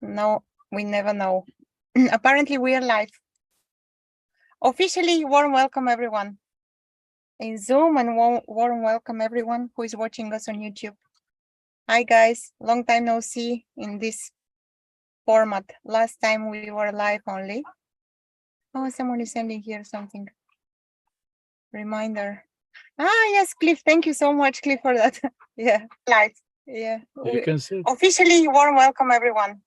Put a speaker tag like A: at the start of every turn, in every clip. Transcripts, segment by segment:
A: No, we never know. Apparently we are live. Officially, warm welcome everyone in Zoom, and warm welcome everyone who is watching us on YouTube. Hi guys, long time no see in this format. Last time we were live only. Oh, someone is sending here something. Reminder. Ah, yes, Cliff. Thank you so much, Cliff, for that. Yeah, live. Yeah.
B: You can see.
A: Officially, warm welcome everyone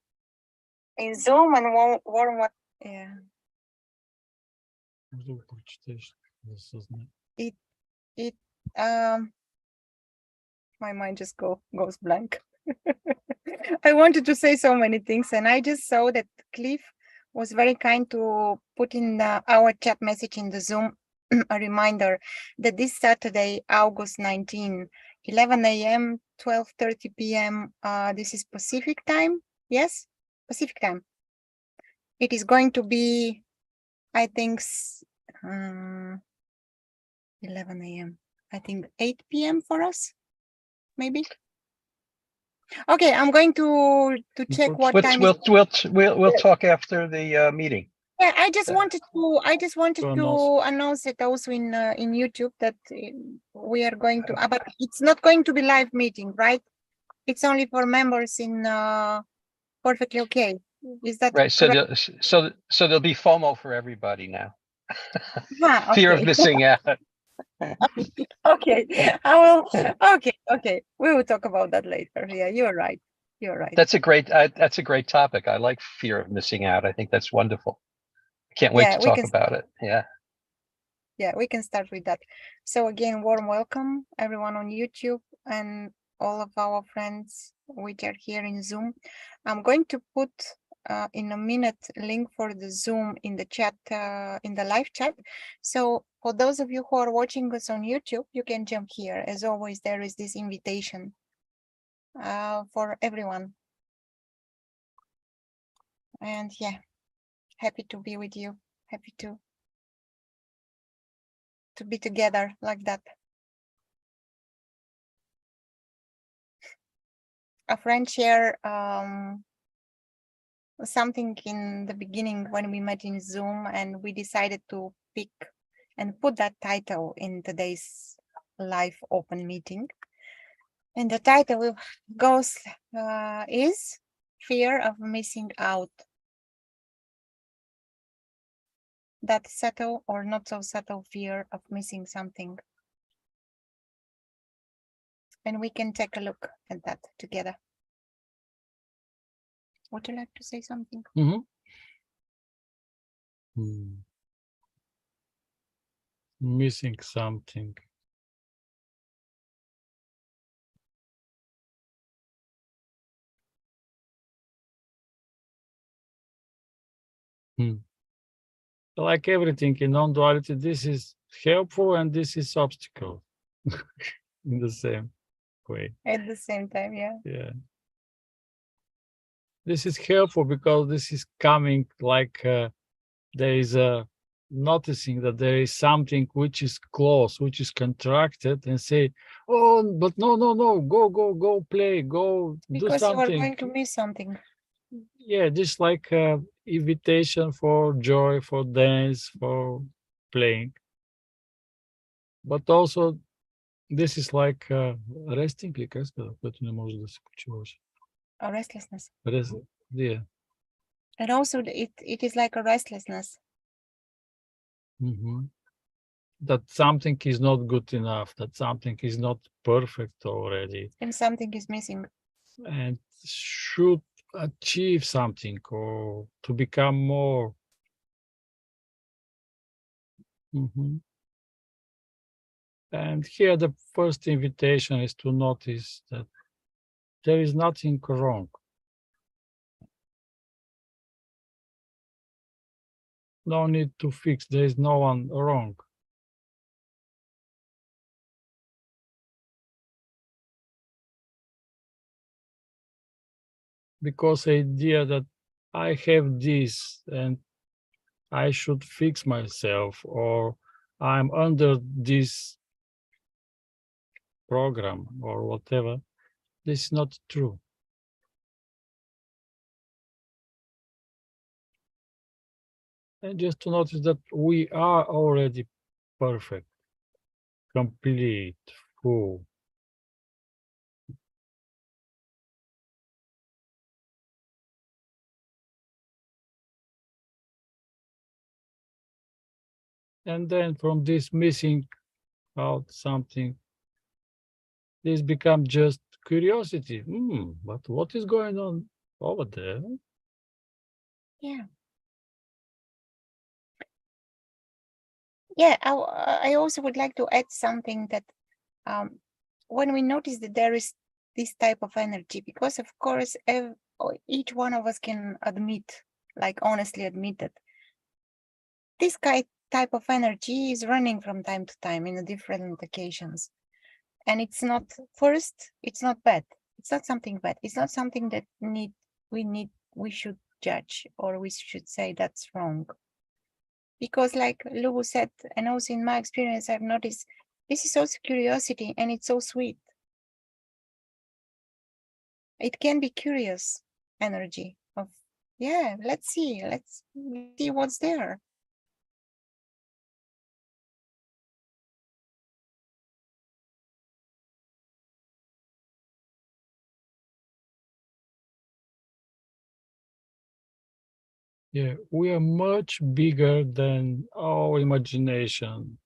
A: in Zoom, and warm yeah. It my mind just goes blank. I wanted to say so many things, and I just saw that Cliff was very kind to put in our chat message in the Zoom a reminder that this Saturday, August 19, 11 a.m., 12:30 p.m. This is Pacific time. Yes, Pacific time. It is going to be, I think, 11 a.m. I think 8 p.m. for us, maybe. Okay, I'm going to check what time.
C: We'll talk after the meeting.
A: Yeah, I just wanted to announce it also in YouTube that we are going to, but it's not going to be live meeting, right? It's only for members in Perfectly Okay. Is that
C: right?
A: correct?
C: So there'll be FOMO for everybody now.
A: Ah,
C: Fear
A: okay.
C: of missing out.
A: Okay, I will. Okay. We will talk about that later. Yeah, you're right. You're right.
C: That's a great topic. I like fear of missing out. I think that's wonderful. I can't wait to talk about it. Yeah.
A: Yeah, we can start with that. So again, warm welcome everyone on YouTube and all of our friends which are here in Zoom. I'm going to put in a minute link for the Zoom in the chat, in the live chat. So for those of you who are watching us on YouTube, you can jump here. As always, there is this invitation for everyone. And yeah, happy to be with you. Happy to be together like that. A friend shared something in the beginning when we met in Zoom, and we decided to pick and put that title in today's live open meeting. And the title goes is Fear of Missing Out. That subtle or not so subtle fear of missing something. And we can take a look at that together. Would you like to say something?
B: Missing something. Like everything in non-duality, this is helpful and this is obstacle in the same way.
A: At the same time, yeah.
B: Yeah. This is helpful because this is coming like there is a noticing that there is something which is close, which is contracted, and say, oh, but no, go play, go do something.
A: Because you are going to miss something.
B: Yeah, just like invitation for joy, for dance, for playing. But also, this is like resting,
A: A restlessness.
B: Yeah.
A: And also, it is like a restlessness.
B: That something is not good enough, that something is not perfect already.
A: And something is missing.
B: And should achieve something or to become more. And here the first invitation is to notice that there is nothing wrong. No need to fix, there is no one wrong. Because the idea that I have this and I should fix myself, or I'm under this program or whatever, this is not true. And just to notice that we are already perfect, complete, full. And then from this missing out something, this becomes just curiosity. But what is going on over there?
A: Yeah. Yeah, I also would like to add something that when we notice that there is this type of energy, because of course each one of us can admit, like honestly admit that this type of energy is running from time to time in different occasions. And it's not, first, it's not bad. It's not something bad. It's not something that we should judge or we should say that's wrong. Because like Lubo said, and also in my experience, I've noticed this is also curiosity and it's so sweet. It can be curious energy of, yeah, let's see what's there.
B: Yeah, we are much bigger than our imagination.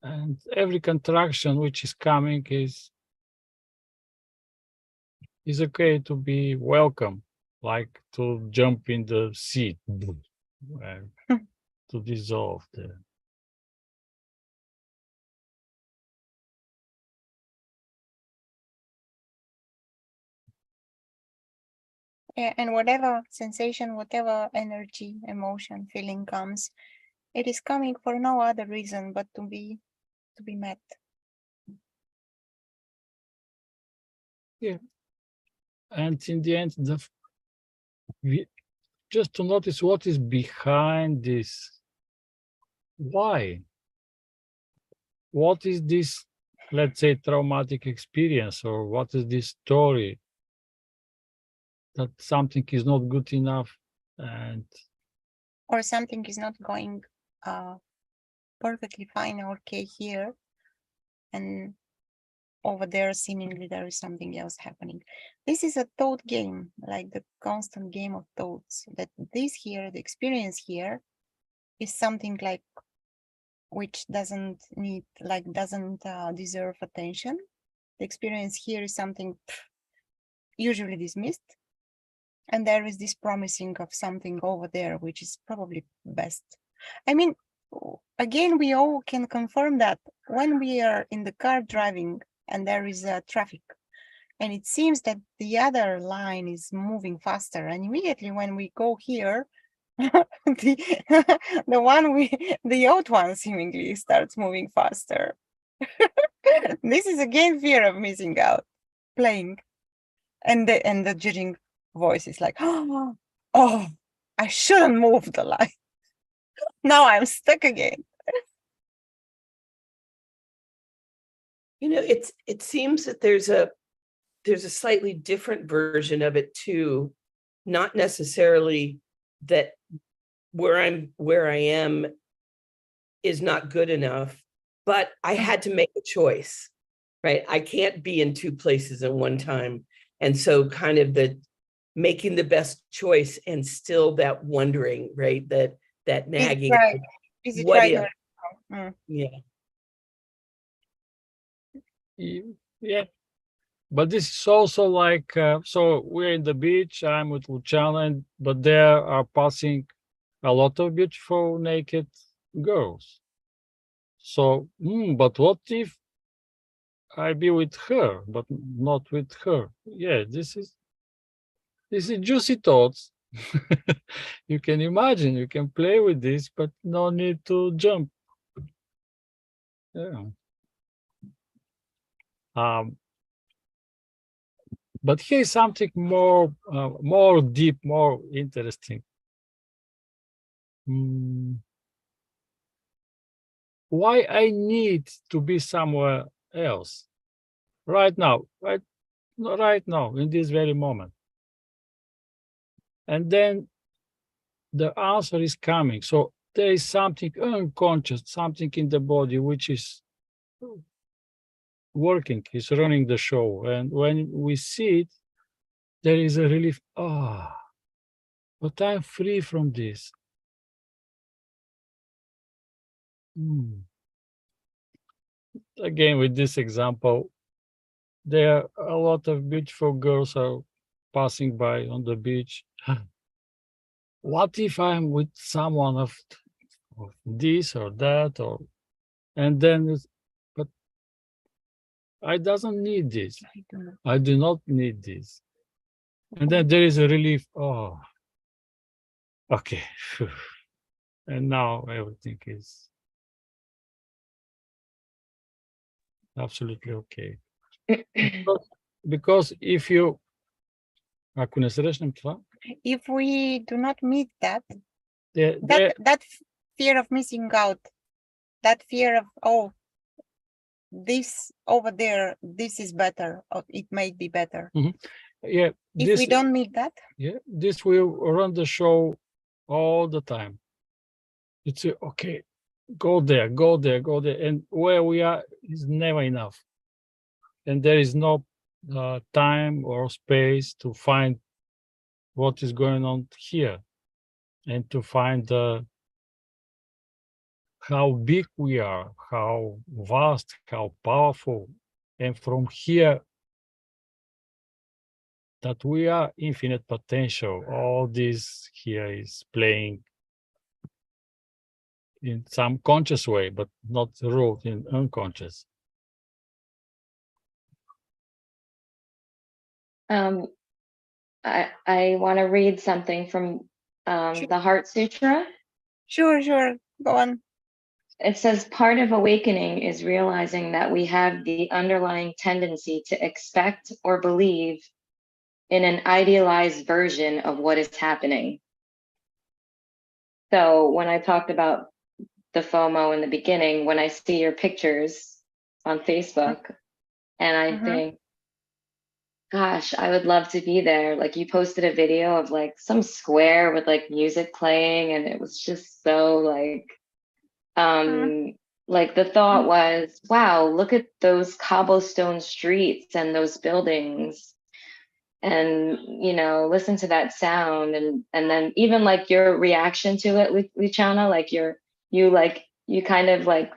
B: And every contraction which is coming is okay to be welcome, like to jump in the sea, and to dissolve there.
A: Yeah, and whatever sensation, whatever energy, emotion, feeling comes, it is coming for no other reason but to be met.
B: Yeah. And in the end, just to notice what is behind this. Why? What is this, let's say, traumatic experience, or what is this story that something is not good enough, and
A: Or something is not going perfectly fine or okay here, and over there seemingly there is something else happening. This is a thought game, like the constant game of thoughts, that this here, the experience here, is something like which doesn't deserve attention. The experience here is something usually dismissed, and there is this promising of something over there which is probably best. I mean, again, we all can confirm that when we are in the car driving and there is traffic and it seems that the other line is moving faster, and immediately when we go here the old one seemingly starts moving faster. This is again fear of missing out playing, and the judging voice is like, oh, I shouldn't move the line. Now I'm stuck again.
D: It seems that there's a slightly different version of it too, not necessarily that where I am is not good enough, but I had to make a choice, right? I can't be in two places at one time. And so kind of the making the best choice and still that wondering, right? That nagging.
A: Is it
D: What
A: right?
D: if? Yeah.
B: yeah. But this is also like, so we're in the beach, I'm with Luchana, but there are passing a lot of beautiful naked girls. So, but what if I be with her, but not with her? Yeah, this is juicy thoughts. You can imagine, you can play with this, but no need to jump. Yeah. But here's something more, more deep, more interesting. Why I need to be somewhere else right now, right now, in this very moment? And then the answer is coming. So there is something unconscious, something in the body which is working, is running the show. And when we see it, there is a relief. Ah, but I'm free from this. Again, with this example, there are a lot of beautiful girls are passing by on the beach. What if I'm with someone of this or that, or and then but I doesn't need this. I do not need this. And then there is a relief. Oh, okay. And now everything is absolutely okay. Because if you
A: if we do not meet that,
B: the,
A: that fear of missing out, that fear of, oh, this over there, this is better, or it might be better.
B: Yeah.
A: If we don't meet that,
B: yeah, this will run the show all the time. It's okay, go there, go there, go there. And where we are is never enough. And there is no time or space to find what is going on here and to find how big we are, how vast, how powerful. And from here, that we are infinite potential. All this here is playing in some conscious way, but not ruled in unconscious.
E: I want to read something from the Heart Sutra.
A: Sure, go on.
E: It says, part of awakening is realizing that we have the underlying tendency to expect or believe in an idealized version of what is happening. So when I talked about the FOMO in the beginning, when I see your pictures on Facebook and I think, gosh, I would love to be there. Like you posted a video of like some square with like music playing and it was just so like the thought was, wow, look at those cobblestone streets and those buildings and, you know, listen to that sound. And then even like your reaction to it, Luchana, like you kind of like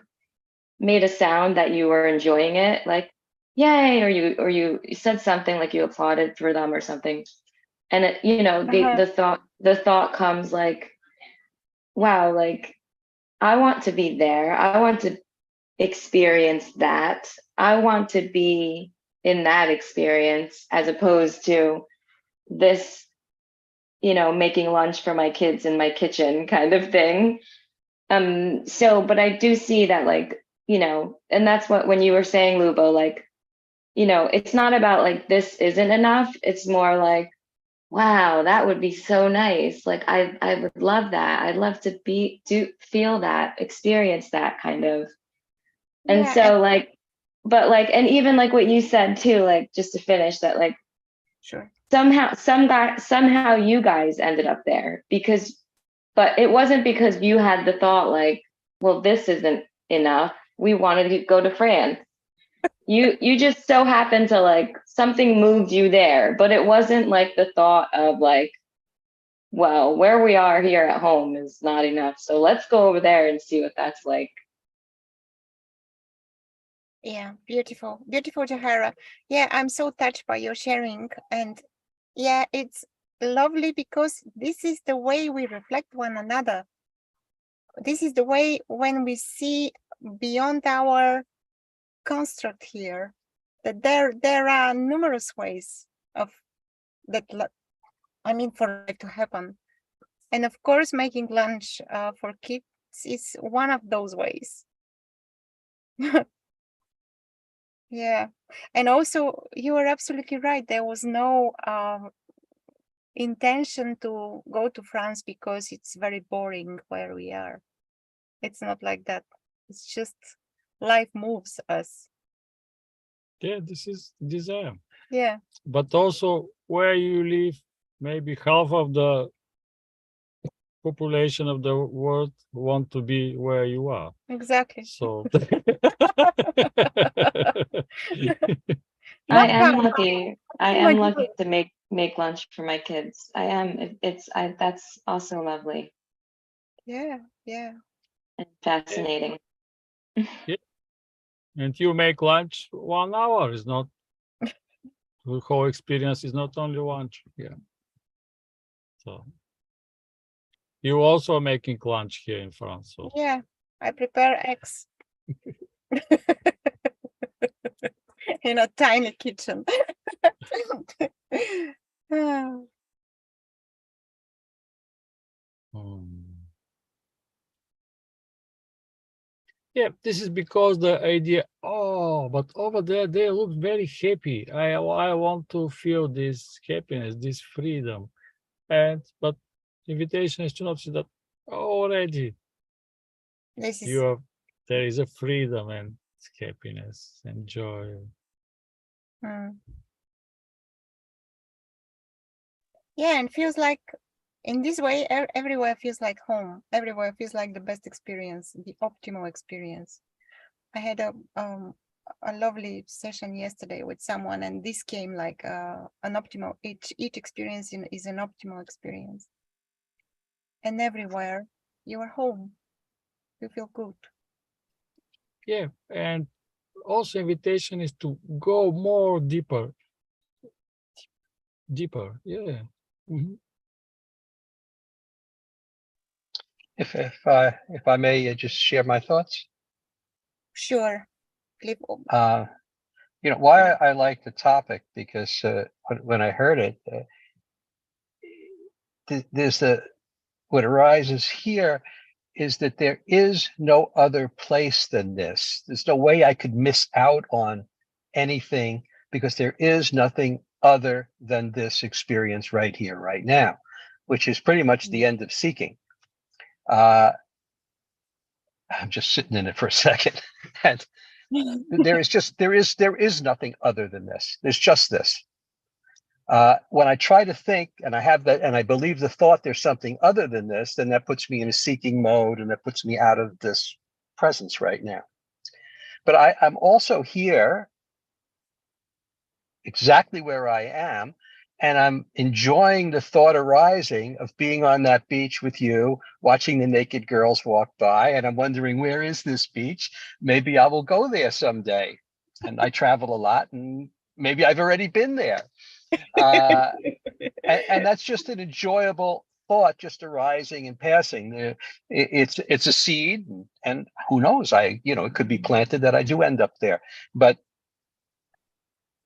E: made a sound that you were enjoying it, like, yay, or you said something like you applauded for them or something. And it, you know, the thought comes like, wow, like I want to be there. I want to experience that. I want to be in that experience as opposed to this, you know, making lunch for my kids in my kitchen kind of thing. So, but I do see that, like, you know, and that's what, when you were saying, Lubo, like, you know, it's not about like, this isn't enough. It's more like, wow, that would be so nice. Like, I would love that. I'd love to feel that, experience that kind of. And
A: Yeah,
E: so like, but like, and even like what you said too, like, just to finish that, like,
A: sure.
E: Somehow you guys ended up there but it wasn't because you had the thought like, well, this isn't enough. We wanted to go to France. You just so happened to like, something moved you there, but it wasn't like the thought of like, well, where we are here at home is not enough. So let's go over there and see what that's like.
A: Yeah, beautiful, Jahara. Yeah, I'm so touched by your sharing. And yeah, it's lovely because this is the way we reflect one another. This is the way when we see beyond our construct here, that there are numerous ways of that, I mean, for it to happen. And of course, making lunch for kids is one of those ways. Yeah, and also you are absolutely right. There was no intention to go to France because it's very boring where we are. It's not like that. It's just life moves us.
B: Yeah, this is desire.
A: Yeah.
B: But also where you live, maybe half of the population of the world want to be where you are.
A: Exactly.
B: So
E: I
A: Not
E: am
A: bad.
E: lucky. I
A: Oh my
E: am
A: God.
E: lucky to make lunch for my kids. I am. That's also lovely
A: Yeah, yeah.
E: and fascinating.
B: and you make lunch 1 hour is not the whole experience is not only lunch. Yeah. So you also making lunch here in France. So
A: Yeah, I prepare eggs in a tiny kitchen. Ah,
B: yeah, this is because the idea, oh, but over there they look very happy. I want to feel this happiness, this freedom. But invitation is to notice that already
A: this is
B: there is a freedom and happiness and joy.
A: mm. Yeah, and feels like in this way everywhere feels like home. Everywhere feels like the best experience, the optimal experience. I had a lovely session yesterday with someone, and this came like an optimal. Each experience is an optimal experience, and everywhere you are home, you feel good.
B: Yeah, and also invitation is to go more deeper. Yeah. Mhm.
C: If I may just share my thoughts.
A: Sure, Cliff.
C: Why I like the topic, because when I heard it, what arises here is that there is no other place than this. There's no way I could miss out on anything, because there is nothing other than this experience right here, right now, which is pretty much the end of seeking. I'm just sitting in it for a second, and there is nothing other than this. There's just this. When I try to think, and I have that, and I believe the thought there's something other than this, then that puts me in a seeking mode, and that puts me out of this presence right now. But I'm also here exactly where I am, and I'm enjoying the thought arising of being on that beach with you, watching the naked girls walk by, and I'm wondering, where is this beach? Maybe I will go there someday. And I travel a lot, and maybe I've already been there. And that's just an enjoyable thought, just arising and passing. It's a seed, and who knows? It could be planted that I do end up there, but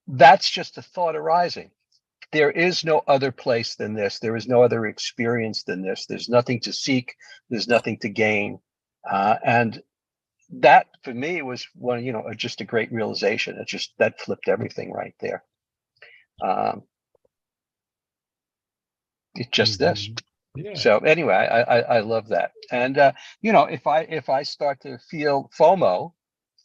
C: that's just a thought arising. There is no other place than this. There is no other experience than this. There's nothing to seek. There's nothing to gain, and that for me was just a great realization. That flipped everything right there. It's just this.
B: Yeah.
C: So anyway, I love that. And if I start to feel FOMO,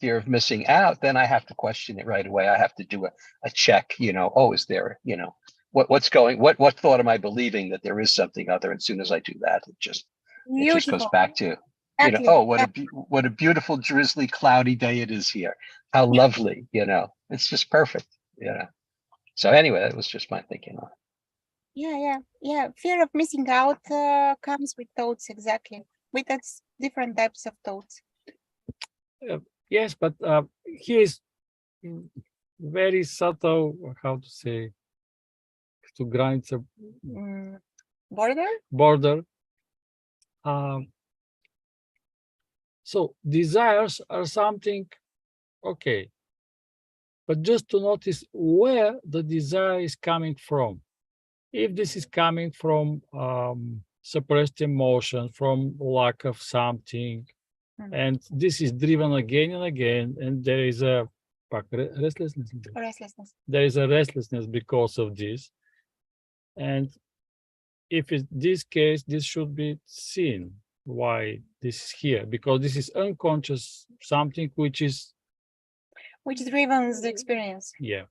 C: fear of missing out, then I have to question it right away. I have to do a check. Is there what thought am I believing that there is something other? And as soon as I do that, it just goes back to
A: Exactly.
C: what a beautiful drizzly cloudy day it is here. How lovely. It's just perfect. So anyway, that was just my thinking on it.
A: Yeah. Fear of missing out comes with thoughts, exactly. With different types of thoughts.
B: Yes, but here is very subtle, how to say, to grind the border. So desires are something, okay, but just to notice where the desire is coming from. If this is coming from suppressed emotion, from lack of something, and this is driven again and again, and there is a restlessness. There is a restlessness because of this. And if it's this case, this should be seen why this is here, because this is unconscious, something which
A: driven the experience.
B: Yeah.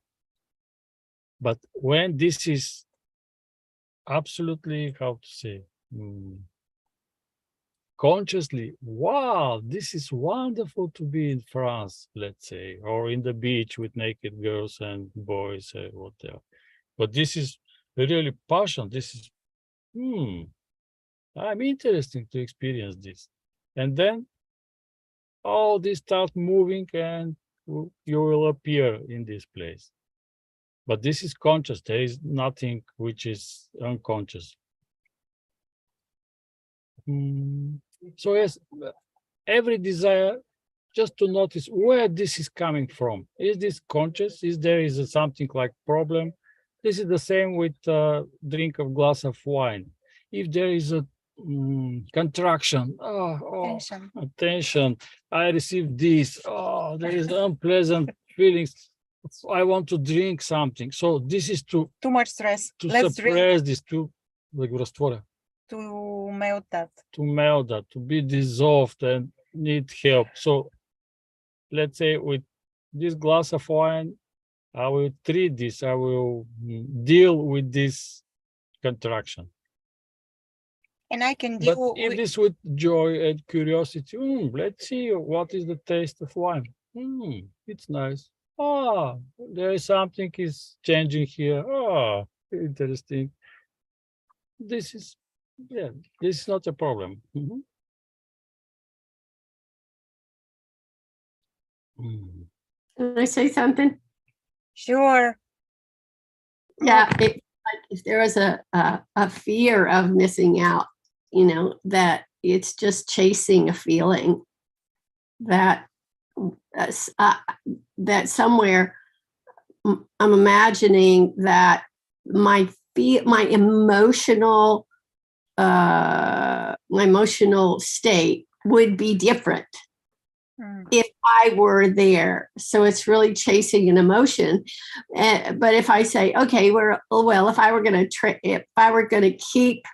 B: But when this is absolutely, how to say, consciously, wow, this is wonderful to be in France, let's say, or in the beach with naked girls and boys, whatever. But this is really passion. This is, I'm interested to experience this. And then all this starts moving and you will appear in this place. But this is conscious. There is nothing which is unconscious. So yes, every desire, just to notice where this is coming from. Is this conscious? Is there something like problem? This is the same with drink of glass of wine. If there is a contraction, attention, I received this, there is unpleasant feelings, I want to drink something. So this is too
A: much stress.
B: Let's suppress this, to
A: melt that.
B: To melt that, to be dissolved and need help. So let's say with this glass of wine, I will treat this, I will deal with this contraction.
A: And I can deal
B: with this with joy and curiosity. Let's see what is the taste of wine. It's nice. There is something is changing here. Interesting. This is not a problem.
F: Can I say something?
A: Sure.
F: Yeah, like if there was a fear of missing out, that it's just chasing a feeling that that somewhere I'm imagining that my emotional state would be different if I were there. So it's really chasing an emotion. But if I say, okay, if I were going to keep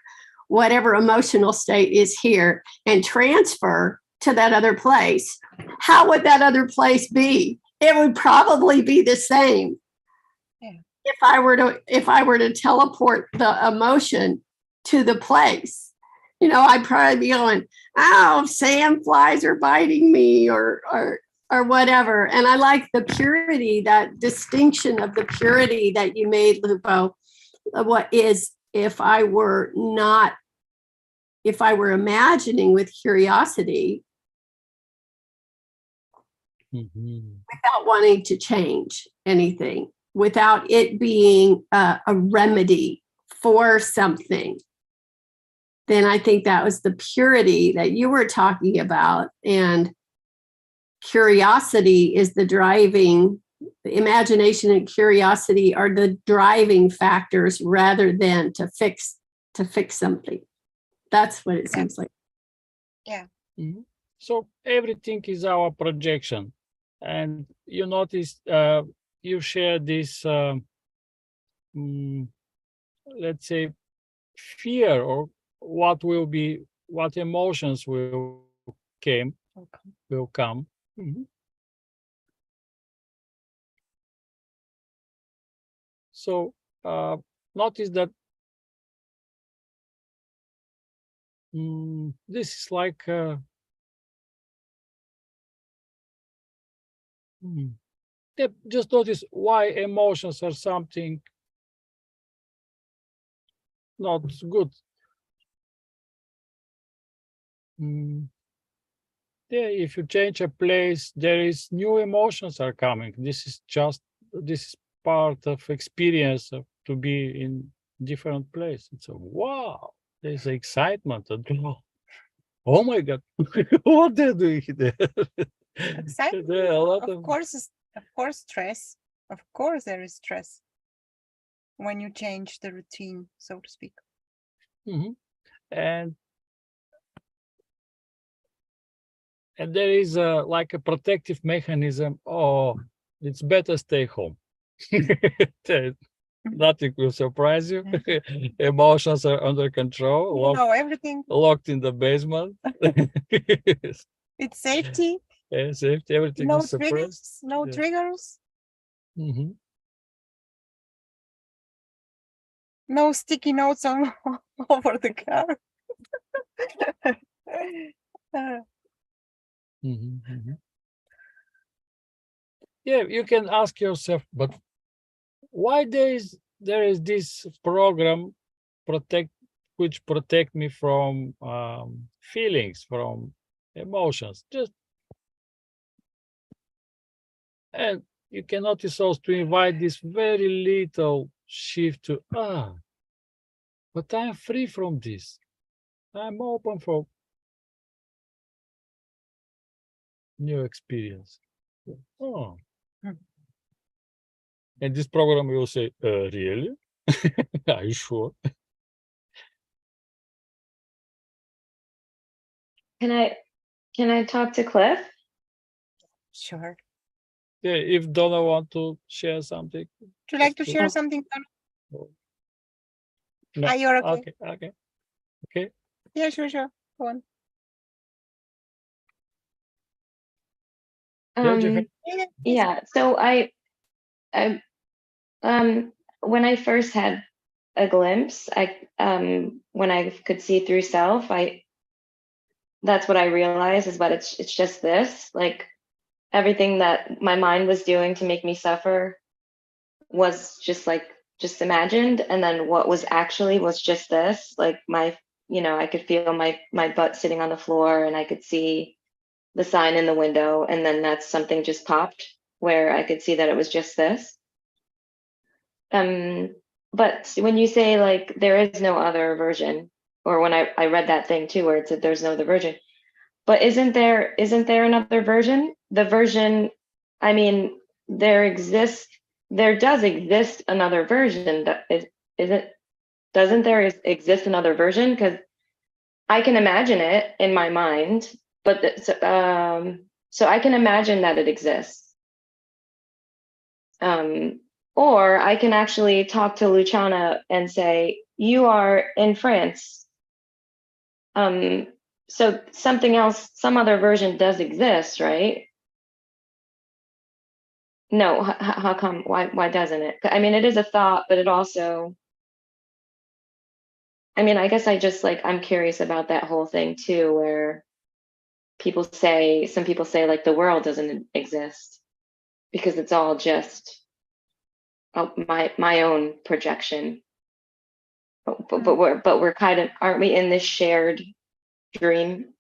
F: whatever emotional state is here and transfer to that other place, how would that other place be? It would probably be the same. Yeah. If I were to teleport the emotion to the place, I'd probably be going, sandflies are biting me or whatever. And I like the purity, that distinction of the purity that you made, Lubo. What is if I were imagining with curiosity without wanting to change anything, without it being a remedy for something, then I think that was the purity that you were talking about. And curiosity is the driving, imagination and curiosity are the driving factors rather than to fix something. That's what it seems like.
A: Yeah.
B: So everything is our projection. And you notice, you share this, let's say, fear, or what emotions will come. So notice that this is like just notice why emotions are something not good. If you change a place, there is new emotions are coming. This is part of experience to be in different place. It's wow, there's excitement. Oh my God, what they're doing there?
A: Excitement. Of course, stress. Of course, there is stress when you change the routine, so to speak.
B: And there is like a protective mechanism. It's better stay home. Nothing will surprise you. Emotions are under control.
A: Everything.
B: Locked in the basement.
A: It's safety.
B: Yeah, safety. Everything is suppressed.
A: No triggers. No sticky notes over the car. Uh,
B: Mhm, mhm. Yeah, you can ask yourself, but why there is this program protect which protect me from feelings, from emotions? Just and you can notice also to invite this very little shift to but I'm free from this. I'm open for new experience. Oh,
A: Hmm.
B: and this program will say, really? Are you sure?
E: Can I talk to Cliff?
A: Sure.
B: Yeah, if Donna want to share something.
A: Would you like to
B: just
A: share something, Donna?
B: Oh, no.
A: You're okay.
B: Okay.
A: Yeah, sure. Go on.
B: Yeah, you have,
A: Yeah, please.
E: Yeah, so I when I first had a glimpse, when I could see through self, that's what I realized is that it's just this, like everything that my mind was doing to make me suffer was just imagined, and then what was actually was just this, like I could feel my butt sitting on the floor, and I could see the sign in the window, and then that's something just popped where I could see that it was just this. But when you say like there is no other version, or when I read that thing too where it said there's no other version, but isn't there another version? The version, I mean, there does exist another version. That isn't doesn't there exist another version? Because I can imagine it in my mind, but so I can imagine that it exists. Or I can actually talk to Luchana and say, you are in France. So something else, some other version does exist, right? No, how come? Why doesn't it? I mean, it is a thought, but it also, I mean, I guess I'm curious about that whole thing too, where some people say like the world doesn't exist because it's all just my own projection. But we're kind of, aren't we in this shared dream,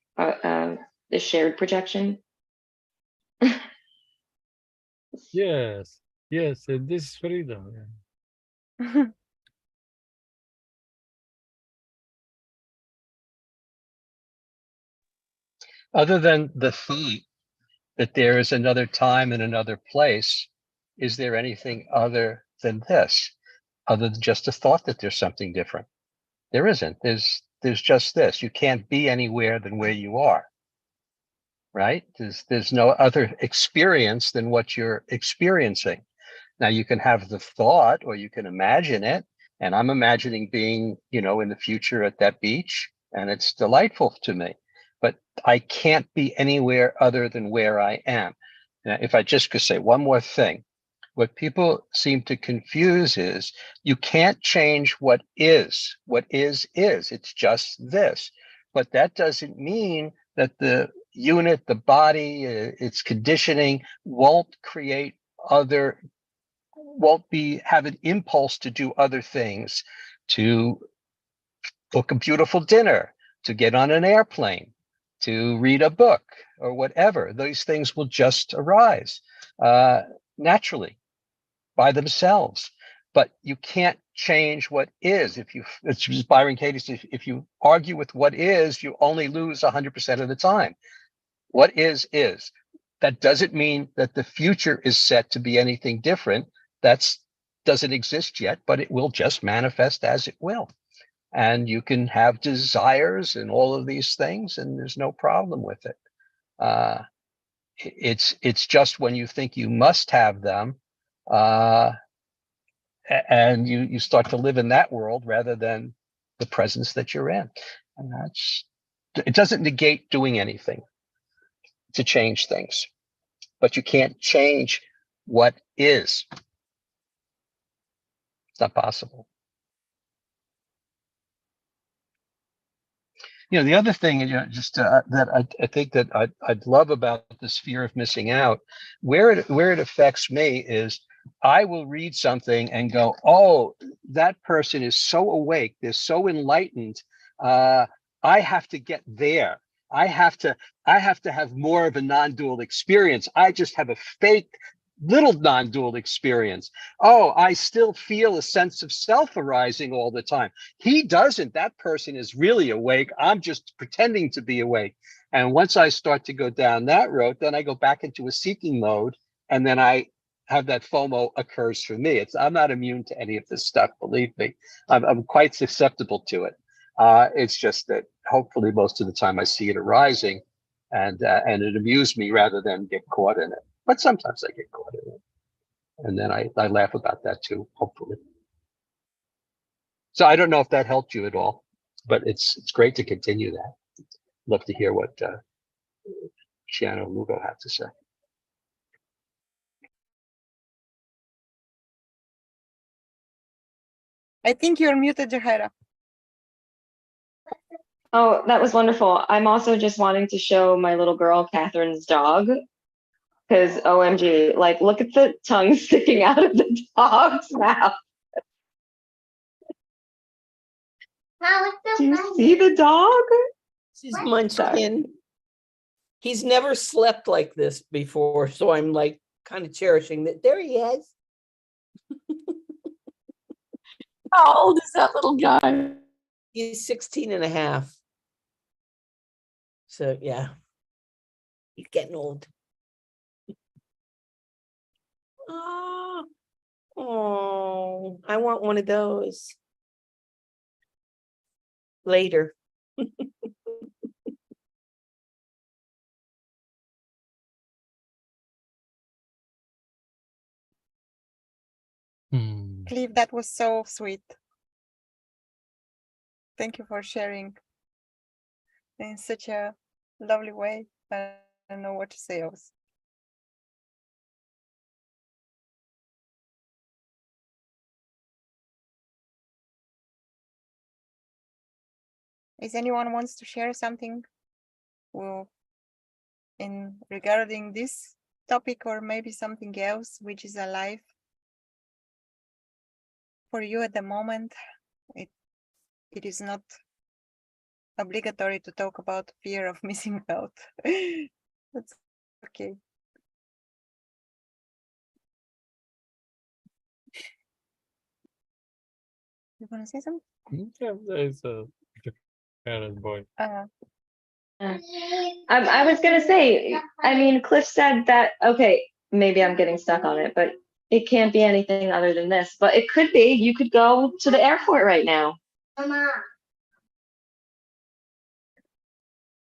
E: this shared projection?
B: yes, and this is freedom.
C: Other than the thought that there is another time and another place, is there anything other than this, other than just a thought that there's something different? There isn't. There's just this. You can't be anywhere than where you are, right? There's no other experience than what you're experiencing. Now you can have the thought or you can imagine it. And I'm imagining being, in the future at that beach, and it's delightful to me. But I can't be anywhere other than where I am. Now, if I just could say one more thing, what people seem to confuse is you can't change what is. What is. It's just this. But that doesn't mean that the unit, the body, its conditioning won't have an impulse to do other things, to book a beautiful dinner, to get on an airplane, to read a book, or whatever. Those things will just arise naturally by themselves. But you can't change what is. It's Byron Katie says, if you argue with what is, you only lose 100% of the time. What is. That doesn't mean that the future is set to be anything different. That's doesn't exist yet, but it will just manifest as it will. And you can have desires and all of these things, and there's no problem with it. It's just when you think you must have them, and you start to live in that world rather than the presence that you're in. And it doesn't negate doing anything to change things, but you can't change what is. It's not possible. You know, the other thing, just that I think that I'd love about this fear of missing out, where it affects me is I will read something and go, oh, that person is so awake, they're so enlightened. I have to get there. I have to have more of a non-dual experience. I just have a fake little non-dual experience. Oh, I still feel a sense of self arising all the time. He doesn't. That person is really awake. I'm just pretending to be awake. And once I start to go down that road, then I go back into a seeking mode, and then I have that FOMO occurs for me. I'm not immune to any of this stuff, believe me. I'm quite susceptible to it. It's just that hopefully most of the time I see it arising, and it amuses me rather than get caught in it. But sometimes I get caught in it. And then I laugh about that too, hopefully. So I don't know if that helped you at all, but it's great to continue that. Love to hear what Luchana and Lubo have to say.
A: I think you're muted, Jahaira.
E: Oh, that was wonderful. I'm also just wanting to show my little girl, Catherine's dog, because OMG, like, look at the tongue sticking out of the dog's mouth. Do you see the dog?
D: She's munchkin. He's never slept like this before, so I'm like kind of cherishing that. There he is.
F: How old is that little guy?
D: He's 16 and a half. So yeah, he's getting old. Oh, I want one of those later.
A: Cliff, that was so sweet. Thank you for sharing in such a lovely way. I don't know what to say else. Is anyone wants to share something in regarding this topic, or maybe something else which is alive for you at the moment? It is not obligatory to talk about fear of missing out. That's okay. You want to say something?
B: Yeah, there's a parent boy.
E: I was gonna say, I mean, Cliff said that, okay, maybe I'm getting stuck on it, but it can't be anything other than this. But it could be, you could go to the airport right now.
G: Mama.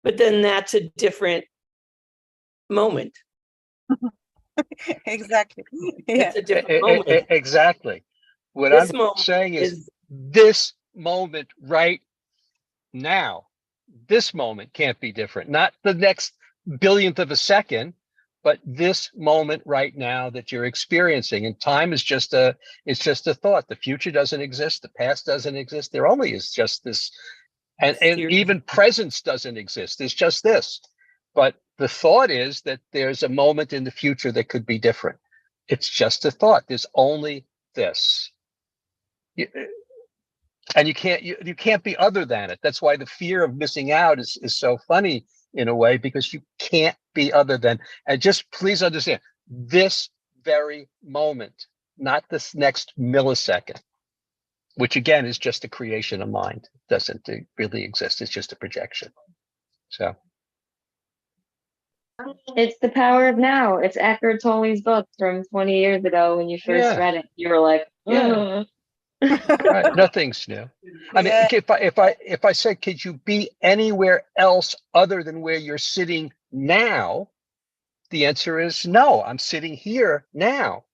D: But then that's a different moment.
A: Exactly. Yeah.
D: It's a different moment.
C: Exactly. What
D: This
C: I'm
D: moment
C: saying is this moment right now. This moment can't be different. Not the next billionth of a second, but this moment right now that you're experiencing. And time is just a thought. The future doesn't exist. The past doesn't exist. There only is just this. And even presence doesn't exist. It's just this. But the thought is that there's a moment in the future that could be different. It's just a thought. There's only this. And you can't be other than it. That's why the fear of missing out is so funny in a way, because you can't be other than. And just please understand this very moment, not this next millisecond, which again is just a creation of mind. It doesn't really exist. It's just a projection. So
E: it's the power of now. It's Eckhart Tolle's book from 20 years ago when you first read it. You were like,
C: yeah. Right. Nothing's new. I mean, if I say, could you be anywhere else other than where you're sitting now? The answer is no. I'm sitting here now.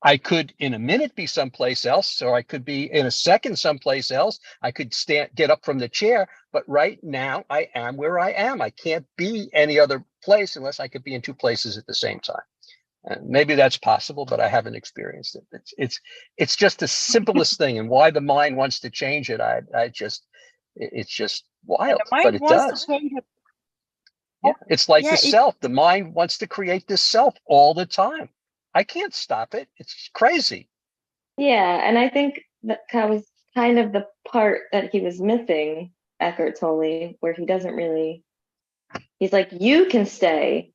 C: I could in a minute be someplace else, or I could be in a second someplace else. I could get up from the chair, but right now I am where I am. I can't be any other place unless I could be in two places at the same time. And maybe that's possible, but I haven't experienced it. It's just the simplest thing, and why the mind wants to change it. It's just wild,
A: the
C: but
A: mind
C: it
A: wants
C: does.
A: to change it.
C: Yeah, it's like
A: Yeah,
C: the
A: it,
C: self. The mind wants to create this self all the time. I can't stop it. It's crazy.
E: Yeah, and I think that was kind of the part that he was missing, Eckhart Tolle, where he doesn't really, he's like, you can stay,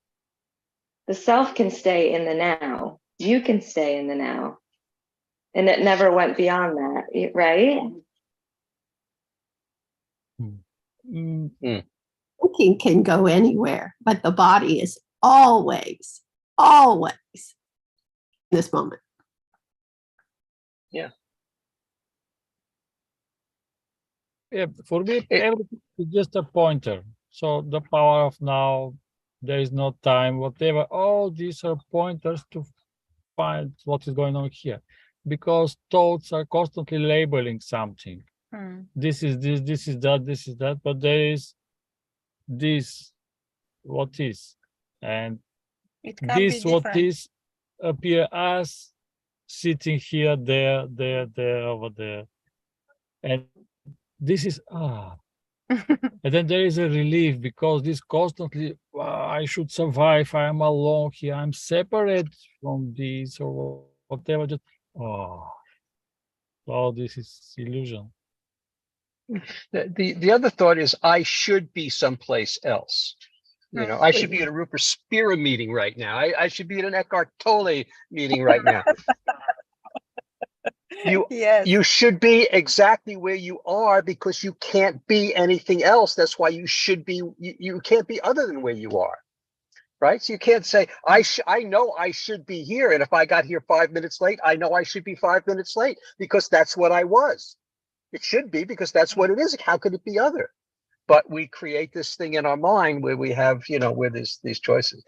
E: the self can stay in the now, you can stay in the now. And it never went beyond that, right?
B: Mm,
F: Thinking can go anywhere, but the body is always, always in this moment.
C: Yeah.
B: yeah, for me,
C: It-
B: everything is just a pointer. So the power of now, there is no time, whatever. All these are pointers to find what is going on here, because thoughts are constantly labeling something. This is this, this is that, this is that, but there is this, what is, and
A: it can be
B: this what
A: different.
B: is appear as sitting here, there, over there, and this is and then there is a relief, because this constantly I should survive, I am alone here, I'm separate from this or whatever, just all this is illusion.
C: The other thought is I should be someplace else. You know, I should be at a Rupert Spira meeting right now. I should be at an Eckhart Tolle meeting right now.
A: Yes.
C: You should be exactly where you are because you can't be anything else. That's why you should be, you can't be other than where you are. Right? So you can't say, I know I should be here. And if I got here 5 minutes late, I know I should be 5 minutes late because that's what I was. It should be because that's what it is. How could it be other? But we create this thing in our mind where we have, you know, where there's these choices.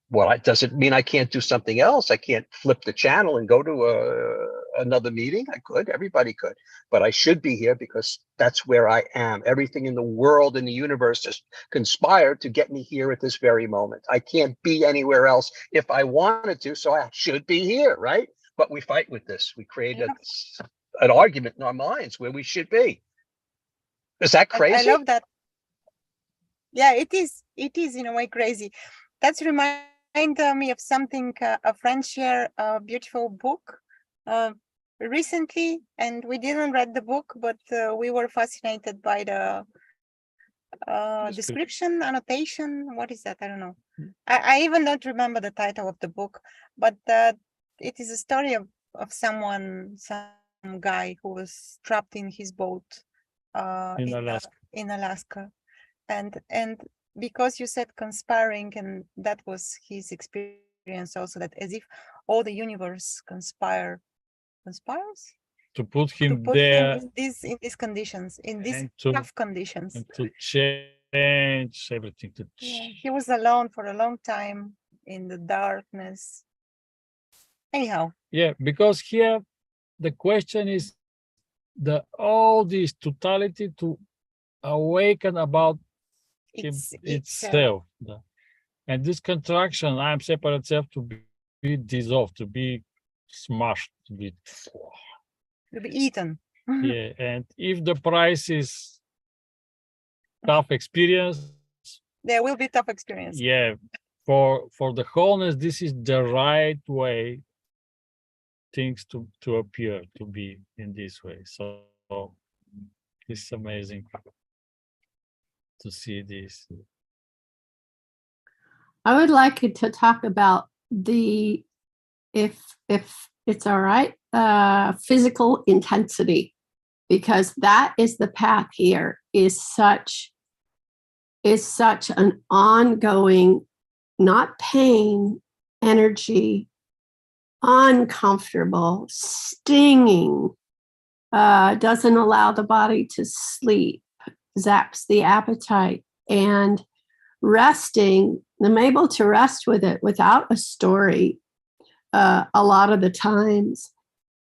C: Well, it doesn't mean I can't do something else. I can't flip the channel and go to another meeting. I could, everybody could, but I should be here because that's where I am. Everything in the world and the universe has conspired to get me here at this very moment. I can't be anywhere else if I wanted to, so I should be here, right? But we fight with this. We create an argument in our minds where we should be. Is that crazy?
A: I love that. Yeah, it is. It is in a way crazy. That's remind me of something. A friend shared a beautiful book recently, and we didn't read the book, but we were fascinated by the description, annotation. What is that? I don't know. I even don't remember the title of the book, but it is a story of some guy who was trapped in his boat in Alaska. And because you said conspiring, and that was his experience also, that as if all the universe conspires
B: to put him
A: in these conditions, in these tough conditions,
B: and to change everything.
A: He was alone for a long time in the darkness. Anyhow.
B: Yeah, because here the question is all this totality to awaken about itself. And this contraction, I am separate self, to be dissolved, to be smashed, to be
A: eaten.
B: Yeah, and if the price is tough experience,
A: there will be tough experience.
B: Yeah, for the wholeness, this is the right way things to appear, to be in this way. So it's amazing to see this.
F: I would like to talk about if it's all right, physical intensity, because that is the path here, is such an ongoing, not pain, energy, uncomfortable, stinging, doesn't allow the body to sleep, zaps the appetite, and resting, I'm able to rest with it without a story a lot of the times.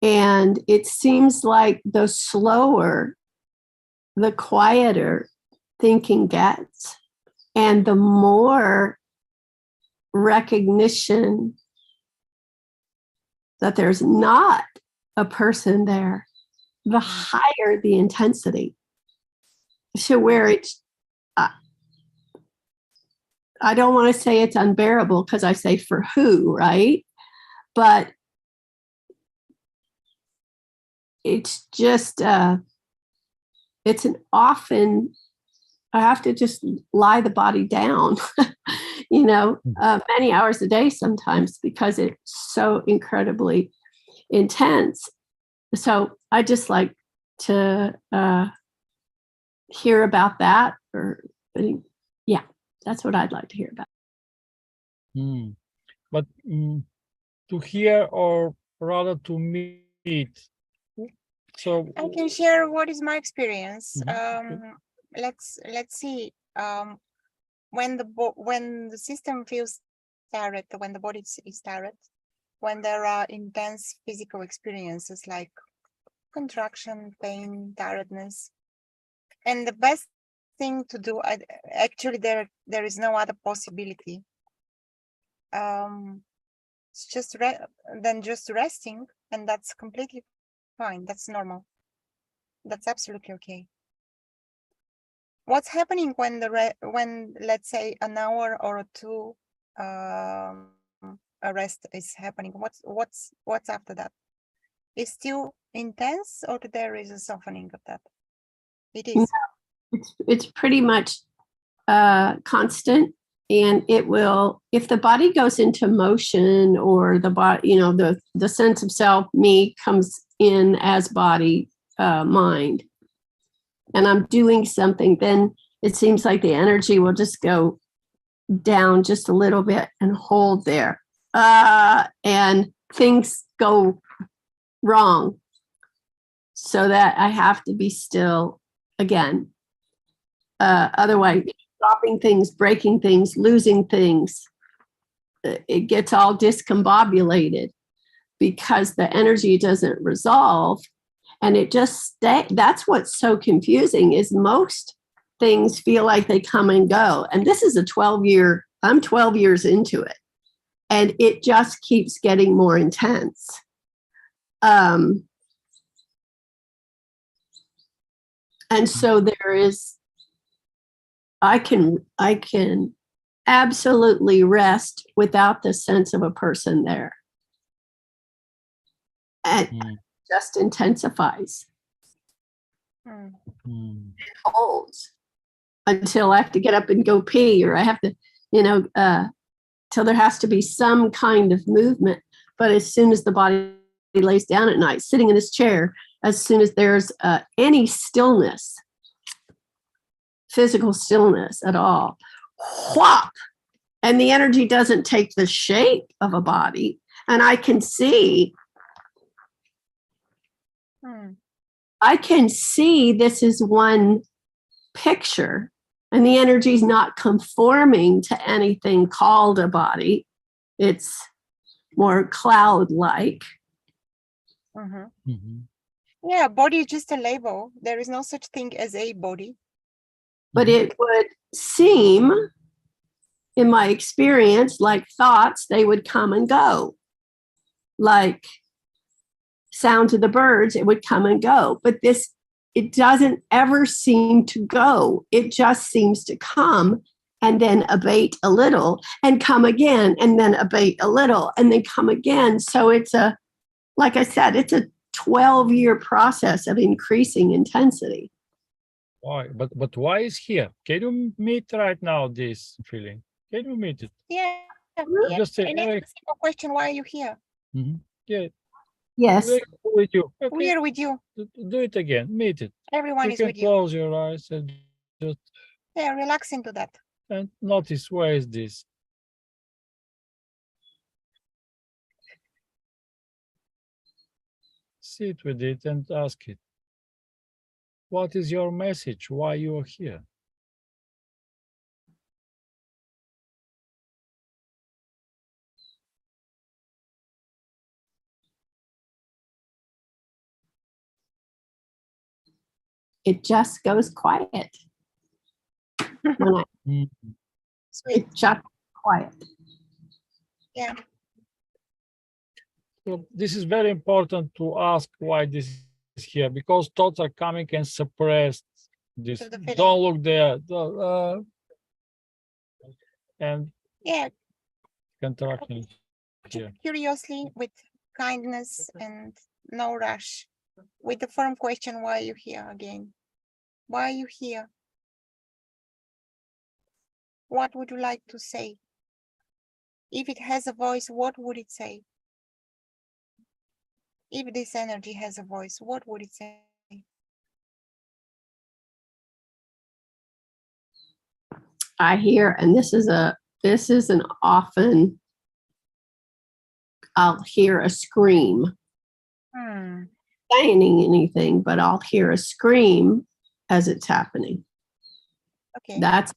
F: And it seems like the slower, the quieter thinking gets, and the more recognition that there's not a person there, the higher the intensity. to where it's, I don't want to say it's unbearable because I say for who, right? But it's just, it's an often, I have to just lie the body down, many hours a day sometimes because it's so incredibly intense. So I just like to hear about that, or yeah, that's what I'd like to hear about.
B: But to hear, or rather to meet. So
A: I can share what is my experience.
B: Mhm.
A: Let's see. When the system feels tired, when the body is tired, when there are intense physical experiences like contraction, pain, tiredness, and the best thing to do, actually there is no other possibility. It's just just resting, and that's completely fine. That's normal. That's absolutely okay. What's happening when when let's say an hour or two a rest is happening? What's after that? Is still intense, or there is a softening of that? It is.
F: It's pretty much constant, and it will, if the body goes into motion, or the body, the sense of self, me, comes in as body, mind, and I'm doing something, then it seems like the energy will just go down just a little bit and hold there. And things go wrong, so that I have to be still again. Otherwise, dropping things, breaking things, losing things, it gets all discombobulated because the energy doesn't resolve, and it just stays. That's what's so confusing, is most things feel like they come and go. And this is I'm 12 years into it, and it just keeps getting more intense. And so there is, I can absolutely rest without the sense of a person there. And it just intensifies. It holds until I have to get up and go pee, or I have to, till there has to be some kind of movement. But as soon as the body lays down at night, sitting in this chair, as soon as there's any stillness, physical stillness at all, whop, and the energy doesn't take the shape of a body, and I can see this is one picture, and the energy is not conforming to anything called a body. It's more cloud-like.
A: Yeah, body is just a label. There is no such thing as a body.
F: But it would seem, in my experience, like thoughts, they would come and go. Like sound of the birds, it would come and go. But this, it doesn't ever seem to go. It just seems to come and then abate a little, and come again, and then abate a little, and then come again. So it's like I said, it's a 12-year process of increasing intensity.
B: Why? But why is here? Can you meet right now this feeling? Can you meet it?
A: Yeah.
B: Just say,
A: And it's a simple question: why are you here?
B: Yeah.
F: Yes.
B: We're with you. Okay.
A: We are with you.
B: Do it again. Meet it.
A: Everyone
B: You
A: is
B: can
A: with you.
B: close your eyes and just
A: Relax into that.
B: and notice, where is this? Sit with it and ask it. What is your message? Why you are here?
F: It just goes quiet. When it just quiet.
A: Yeah.
B: So this is very important to ask why this is here, because thoughts are coming and suppressed This
A: To the feeling.
B: don't look there. And
A: Yeah,
B: contracting here.
A: curiously, with kindness and no rush, with the firm question, why are you here again? Why are you here? What would you like to say? If it has a voice, what would it say? If this energy has a voice, what would it say?
F: I hear, and this is an often, I'll hear a scream,
A: Hmm.
F: saying anything, but I'll hear a scream as it's happening.
A: Okay.
F: That's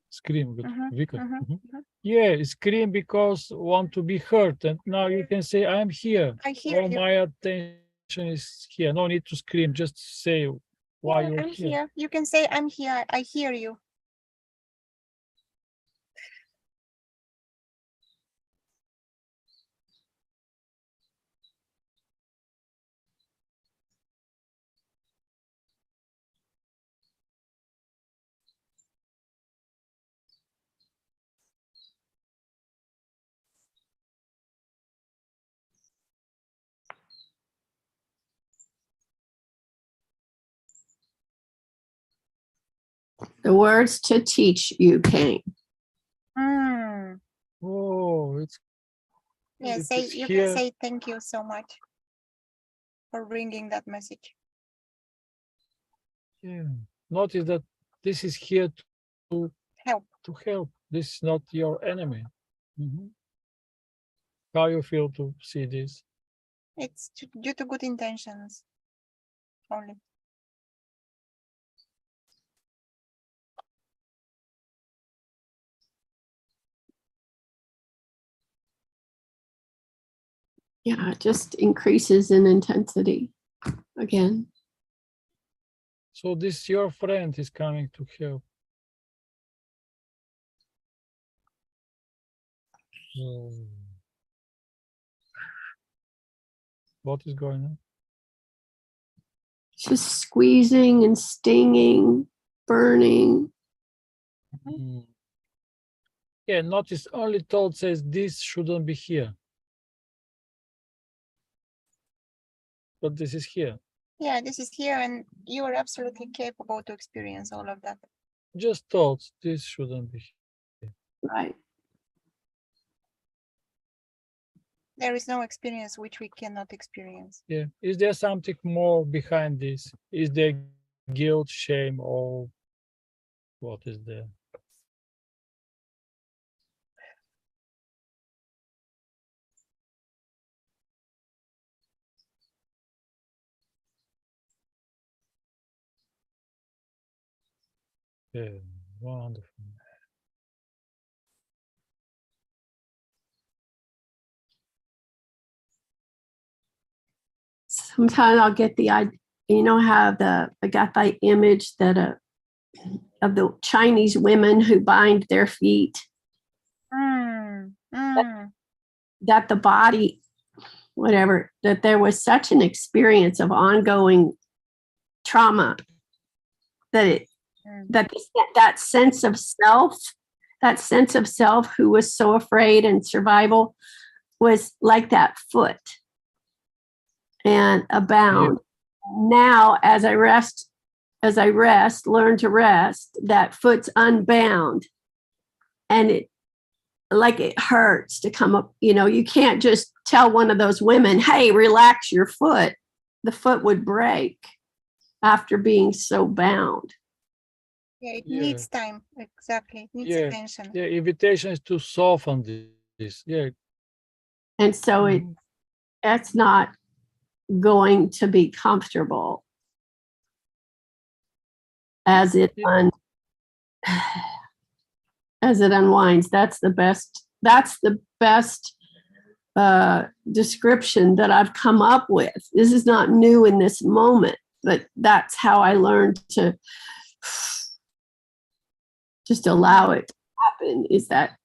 B: Scream. Good.
A: Mhm,
B: Vika.
A: mhm,
B: Mhm.
A: mhm.
B: Yeah, scream because want to be heard. And now you can say, I'm here.
A: I hear
B: All
A: you.
B: my attention is here. No need to scream. Just say why
A: Yeah,
B: you're
A: I'm
B: here.
A: here. You can say, I'm here. I hear you.
F: the words to teach you came.
A: Hmm.
B: Oh, it's
A: Yeah,
B: it
A: say,
B: is
A: you
B: here.
A: can say thank you so much for bringing that message.
B: Yeah. Notice that this is here
A: Help.
B: to help. This is not your enemy. Mhm. How you feel to see this?
A: It's due to good intentions only.
F: Yeah, it just increases in intensity again.
B: So this your friend is coming to help. Oh. What is going on?
F: Just squeezing and stinging, burning.
B: Mm. Yeah, notice only thought says this shouldn't be here. But this is here.
A: Yeah, this is here, and you are absolutely capable to experience all of that.
B: Just thoughts, this shouldn't be here.
F: Right.
A: There is no experience which we cannot experience.
B: Yeah. Is there something more behind this? Is there guilt, shame, or what is there? Yeah, wonderful.
F: Sometimes I'll get the idea, how I got the image that of the Chinese women who bind their feet, that the body, whatever, that there was such an experience of ongoing trauma that that sense of self who was so afraid and survival was like that foot and abound. Now, as I learn to rest, that foot's unbound, and it hurts to come up. You can't just tell one of those women, hey, relax your foot. The foot would break after being so bound.
A: Yeah, it needs time. Exactly. It needs attention.
B: Yeah, invitation is to soften this. Yeah.
F: And so it's not going to be comfortable as it unwinds. That's the best description that I've come up with. This is not new in this moment, but that's how I learned to just allow it to happen, is that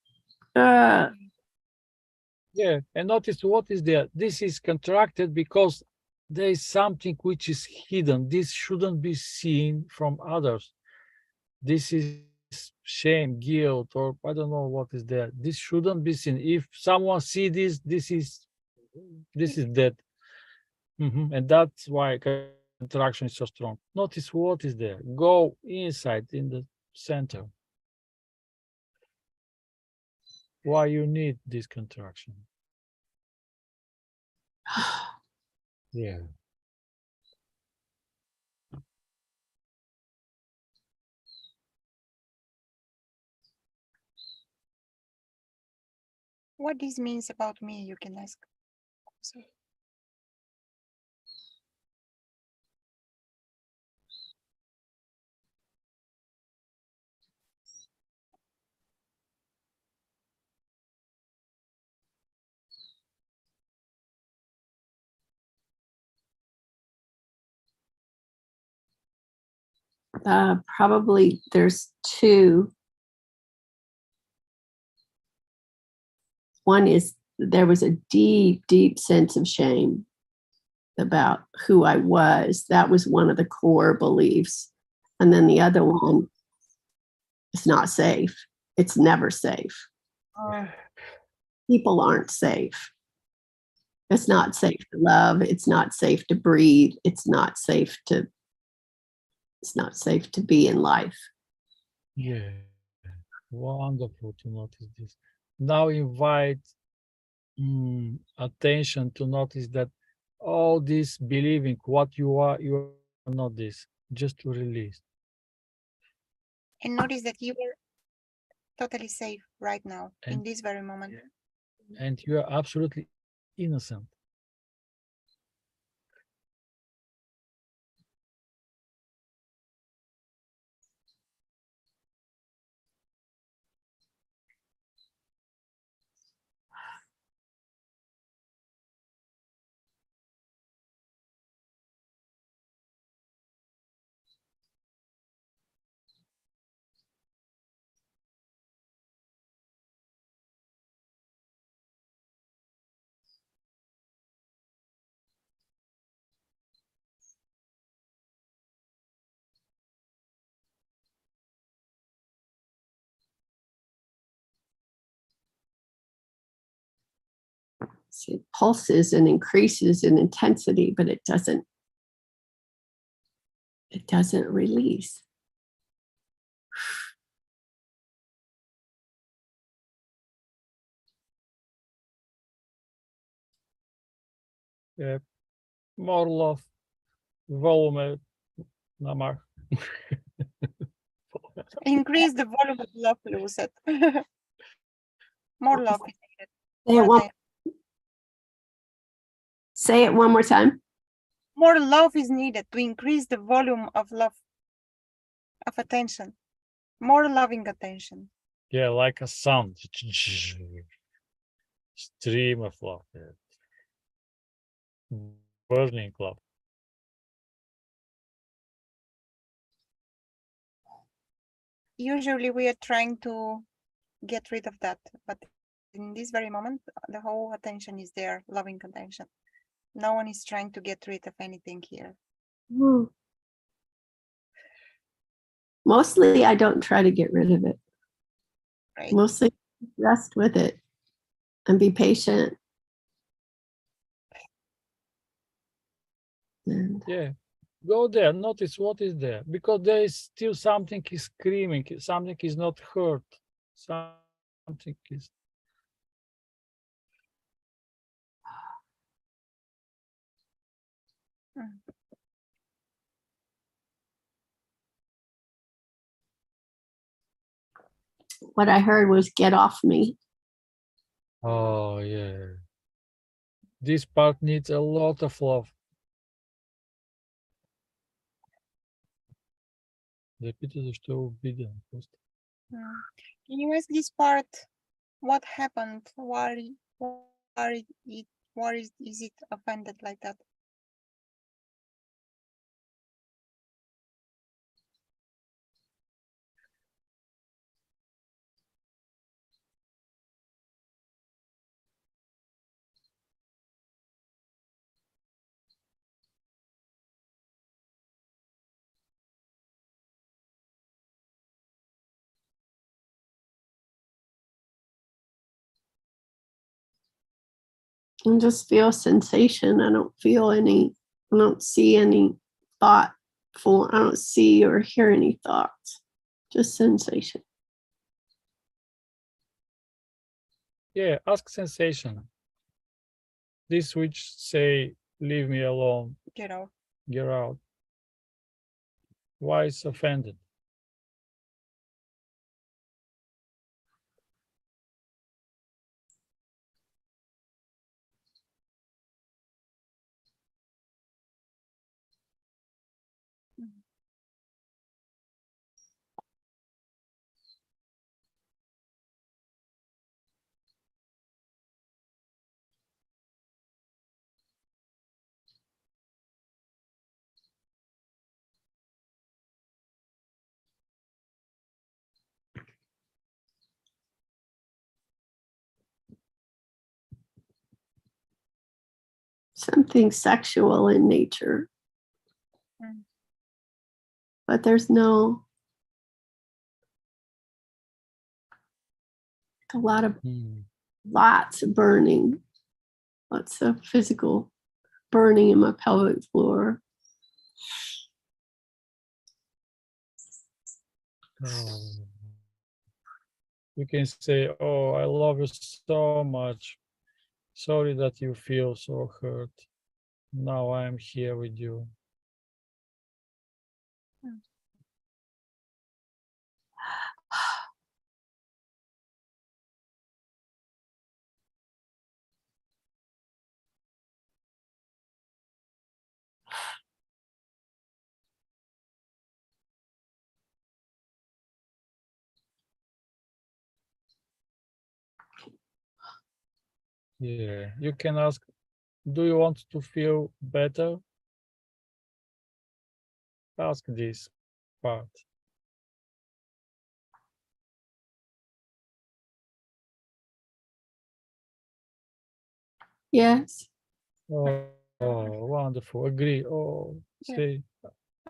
B: yeah, and notice what is there. This is contracted because there is something which is hidden. This shouldn't be seen from others. This is shame, guilt, or I don't know what is there. This shouldn't be seen. If someone see this, this is dead. And that's why contraction is so strong. Notice what is there. Go inside in the center. Why you need this contraction? Yeah.
A: What this means about me, you can ask. So,
F: Probably there's two. One is there was a deep, deep sense of shame about who I was. That was one of the core beliefs. And then the other one is not safe. It's never safe. People aren't safe. It's not safe to love. It's not safe to breathe. It's not safe to be in life.
B: Yeah. Wonderful to notice this. Now invite attention to notice that all this believing what you are not this. Just to release.
A: and notice that you are totally safe right now, in
B: And-
A: this very moment.
B: And you are absolutely innocent.
F: See, it pulses and increases in intensity, but it doesn't release.
B: Yeah. More love. Volume. Namar.
A: Increase the volume of love, Lucet. More love is needed.
F: Say it,
A: More
F: one,
A: attention.
F: say it one more time.
A: More love is needed to increase the volume of love, of attention. More loving attention.
B: Yeah, like a sound. Stream of love. Yeah. Burning love.
A: Usually we are trying to get rid of that, but in this very moment, the whole attention is there, loving attention. No one is trying to get rid of anything here.
F: Mostly, I don't try to get rid of it.
A: Right.
F: Mostly rest with it and be patient. And
B: Yeah. Go there, notice what is there, because there is still something is screaming, something is not heard, something is.
F: what I heard was get off me.
B: Oh yeah. This part needs a lot of love. Запитай защо е обиден. Просто.
A: Can you ask this part? What happened? Why is it offended like that?
F: and just feel sensation. I don't feel any, I don't see any thoughtful, I don't see or hear any thoughts, just sensation.
B: Yeah, ask sensation. This which say, leave me alone,
A: Get out.
B: get out. Why is offended?
F: Something sexual in nature.
A: Mm.
F: But there's no, a lot of, lots of burning, lots of physical burning in my pelvic floor.
B: Oh. You can say, oh, I love you so much. Sorry that you feel so hurt. Now I'm here with you. Yeah, you can ask, do you want to feel better? Ask this part.
F: Yes.
B: Oh, wonderful. Agree. Oh,
A: Yeah.
B: say,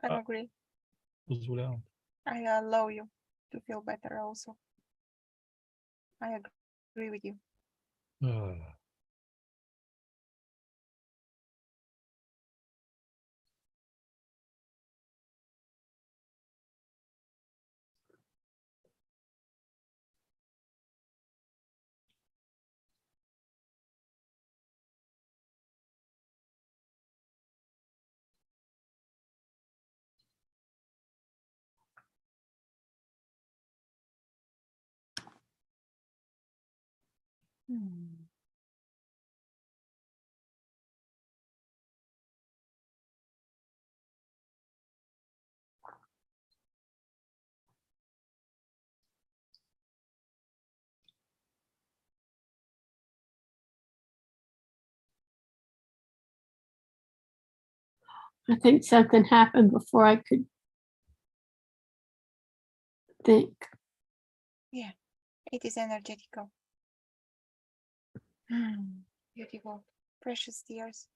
A: I agree.
B: позволяvam.
A: I allow you to feel better also. I agree with you.
B: Ah.
F: I think something happened before I could think.
A: Yeah, it is energetical. Beautiful, precious tears.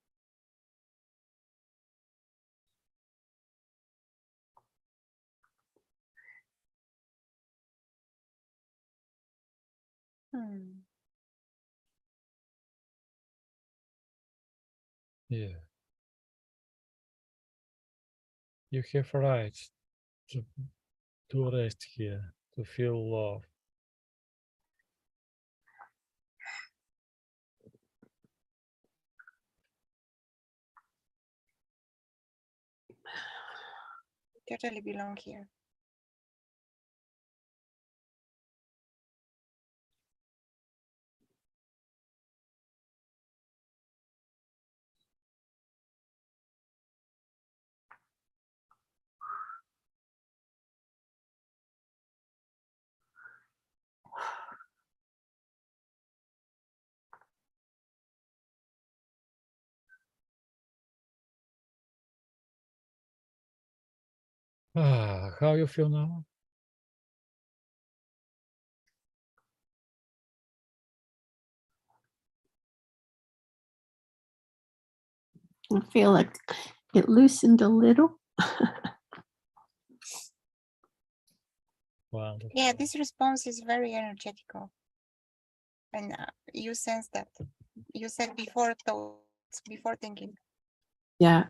B: Yeah. You have right to rest here, to feel love.
A: Totally belong here.
B: Ah, how you feel now?
F: I feel like it loosened a little.
B: Wonderful.
A: Yeah, this response is very energetical. And you sense that. you said before thoughts, before thinking.
F: Yeah.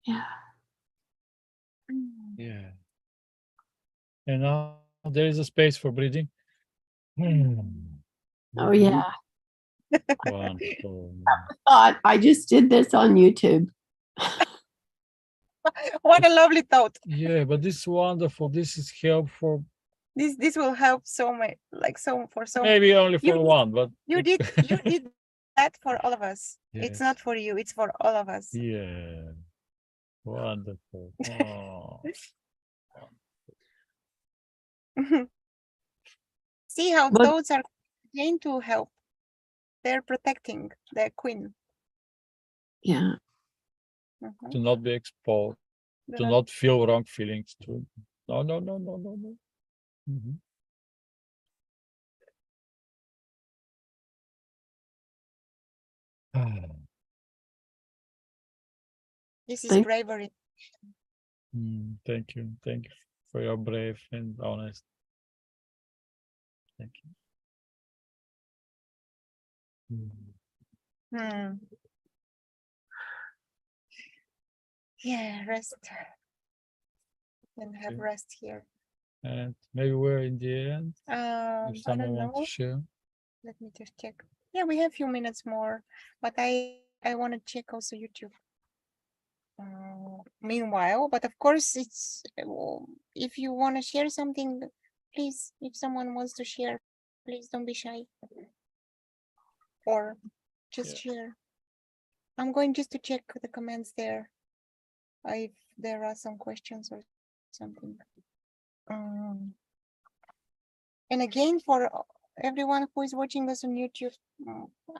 F: Yeah.
B: Yeah. And now there is a space for breathing. Hmm.
F: Oh, yeah.
B: Wonderful.
F: Thought I just did this on YouTube.
A: What a lovely thought.
B: Yeah, but this is wonderful. This is helpful.
A: This will help so much, like so for so
B: Maybe only
A: You
B: for
A: did-
B: one, but
A: you did that for all of us. It's
B: Yes.
A: not for you, it's for all of us.
B: yeah, wonderful. Oh,
A: See how
F: But-
A: thoughts are trying to help. They're protecting their queen.
F: Yeah.
A: Mhm.
B: to not be exposed,
A: Do
B: to
A: not-
B: not feel wrong feelings. No. Mhm.
A: This is
F: Thank-
A: bravery.
B: Thank you. Thank you for your brave and honest. Thank you.
A: Hmm. Yeah, rest. And have
B: Okay.
A: rest here.
B: And maybe we're in the end. If
A: I
B: someone
A: don't
B: wants
A: know.
B: to share.
A: Let me just check. Yeah, we have a few minutes more, but I want to check also YouTube. Meanwhile, but of course, it's if you want to share something, please, if someone wants to share, please don't be shy. Or just share. I'm going just to check the comments there. If there are some questions or something. And again, for everyone who is watching us on YouTube,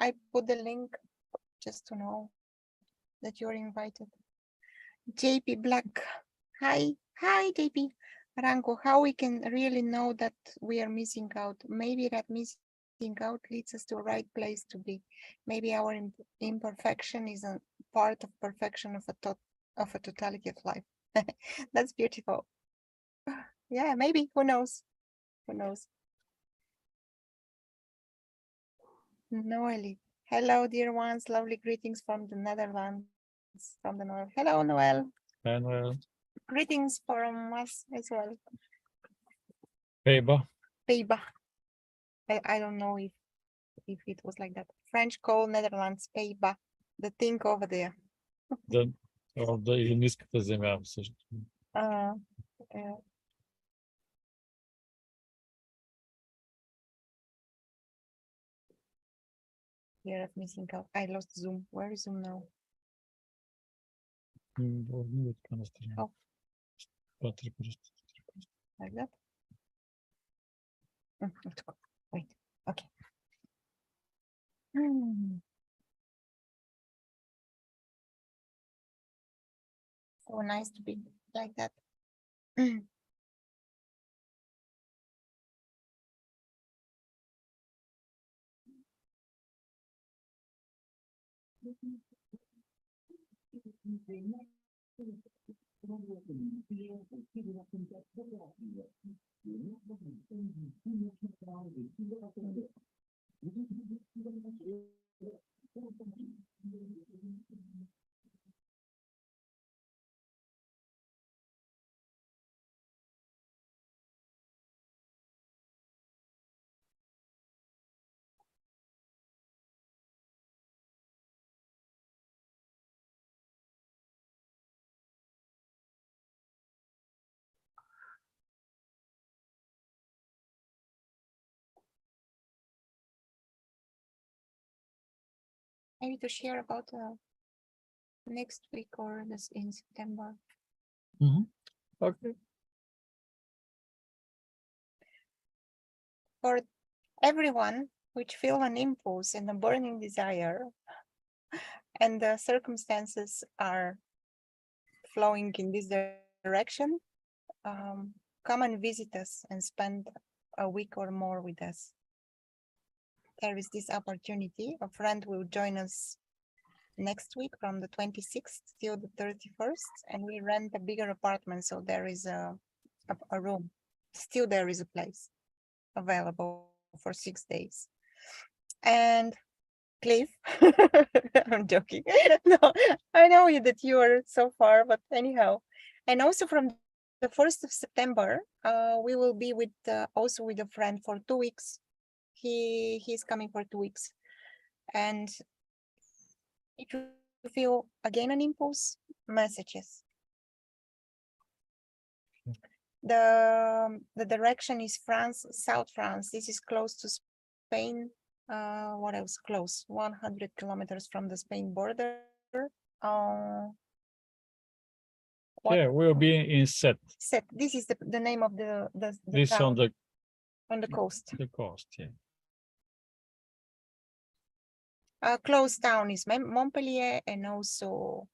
A: I put the link just to know that you're invited. JP Black, hi JP. Ranko, how we can really know that we are missing out? Maybe that missing out leads us to the right place to be. Maybe our imperfection is a part of perfection of a totality of life. That's beautiful. Yeah, maybe. Who knows? Who knows? Noeli. Hello, dear ones. Lovely greetings from the Netherlands. From the North. Hello, Noel.
B: And
A: Greetings from us as well.
B: Peba.
A: Peiba. I don't know if it was like that. French call Netherlands Peiba. The thing over there.
B: Orada elimiz kıtazemi
A: Yeah. Fear of missing out. I lost Zoom. Where is Zoom now? Oh. Like that? Wait. Okay. So nice to be like that. Maybe to share about next week or this in September.
B: Okay.
A: For everyone which feel an impulse and a burning desire, and the circumstances are flowing in this direction, come and visit us and spend a week or more with us. There is this opportunity. A friend will join us next week from the 26th till the 31st, and we rent a bigger apartment, so there is a room. Still there is a place available for 6 days. And Cliff, I'm joking. No, I know that you are so far, but anyhow. And also from the 1st of September, we will be with also with a friend for 2 weeks. He's coming for 2 weeks. And if you feel again an impulse, messages. The direction is France, South France. This is close to Spain. What else? Close, 100 kilometers from the Spain border. What?
B: Yeah, we'll be in Set.
A: Set. This is the name of the
B: This
A: town
B: on
A: on the coast.
B: the coast. Yeah.
A: Close town is Montpellier, and also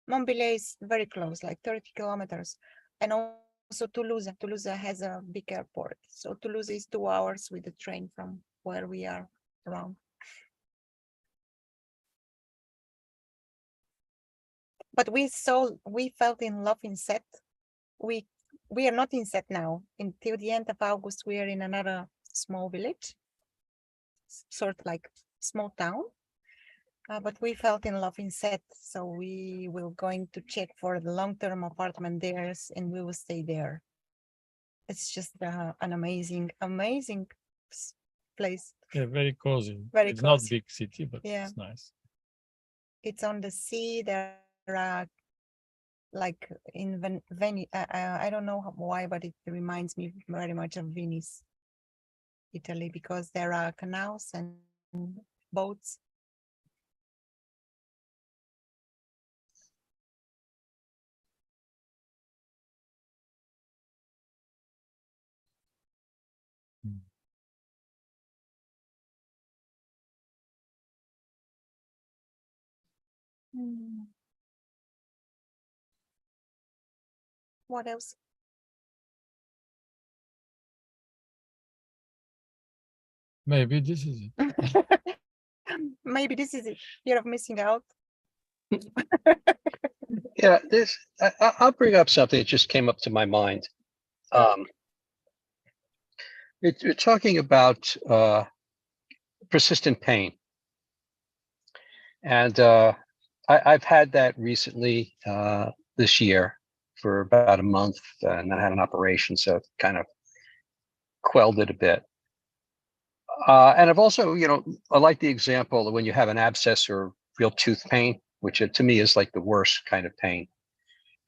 A: Montpellier is very close, like 30 kilometers, and also Toulouse. Toulouse has a big airport, so Toulouse is 2 hours with the train from where we are around. But we felt in love in Set. We are not in Set now. Until the end of August, we are in another small village, sort of like small town. But we felt in love in Set, so we will going to check for the long-term apartment there, and we will stay there. It's just an amazing place.
B: Yeah, very cozy.
A: Very
B: it's not
A: cozy.
B: big city, but
A: Yeah.
B: it's nice.
A: It's on the sea. There are like in Venice. I don't know why, but it reminds me very much of Venice, Italy, because there are canals and boats. Mm. What else?
B: Maybe this is it.
A: Maybe this is it. Fear of missing out.
C: Yeah, I'll bring up something that just came up to my mind. You're talking about persistent pain, and I've had that recently this year for about a month, and I had an operation, so it kind of quelled it a bit. And I've also, I like the example of when you have an abscess or real tooth pain, which to me is like the worst kind of pain.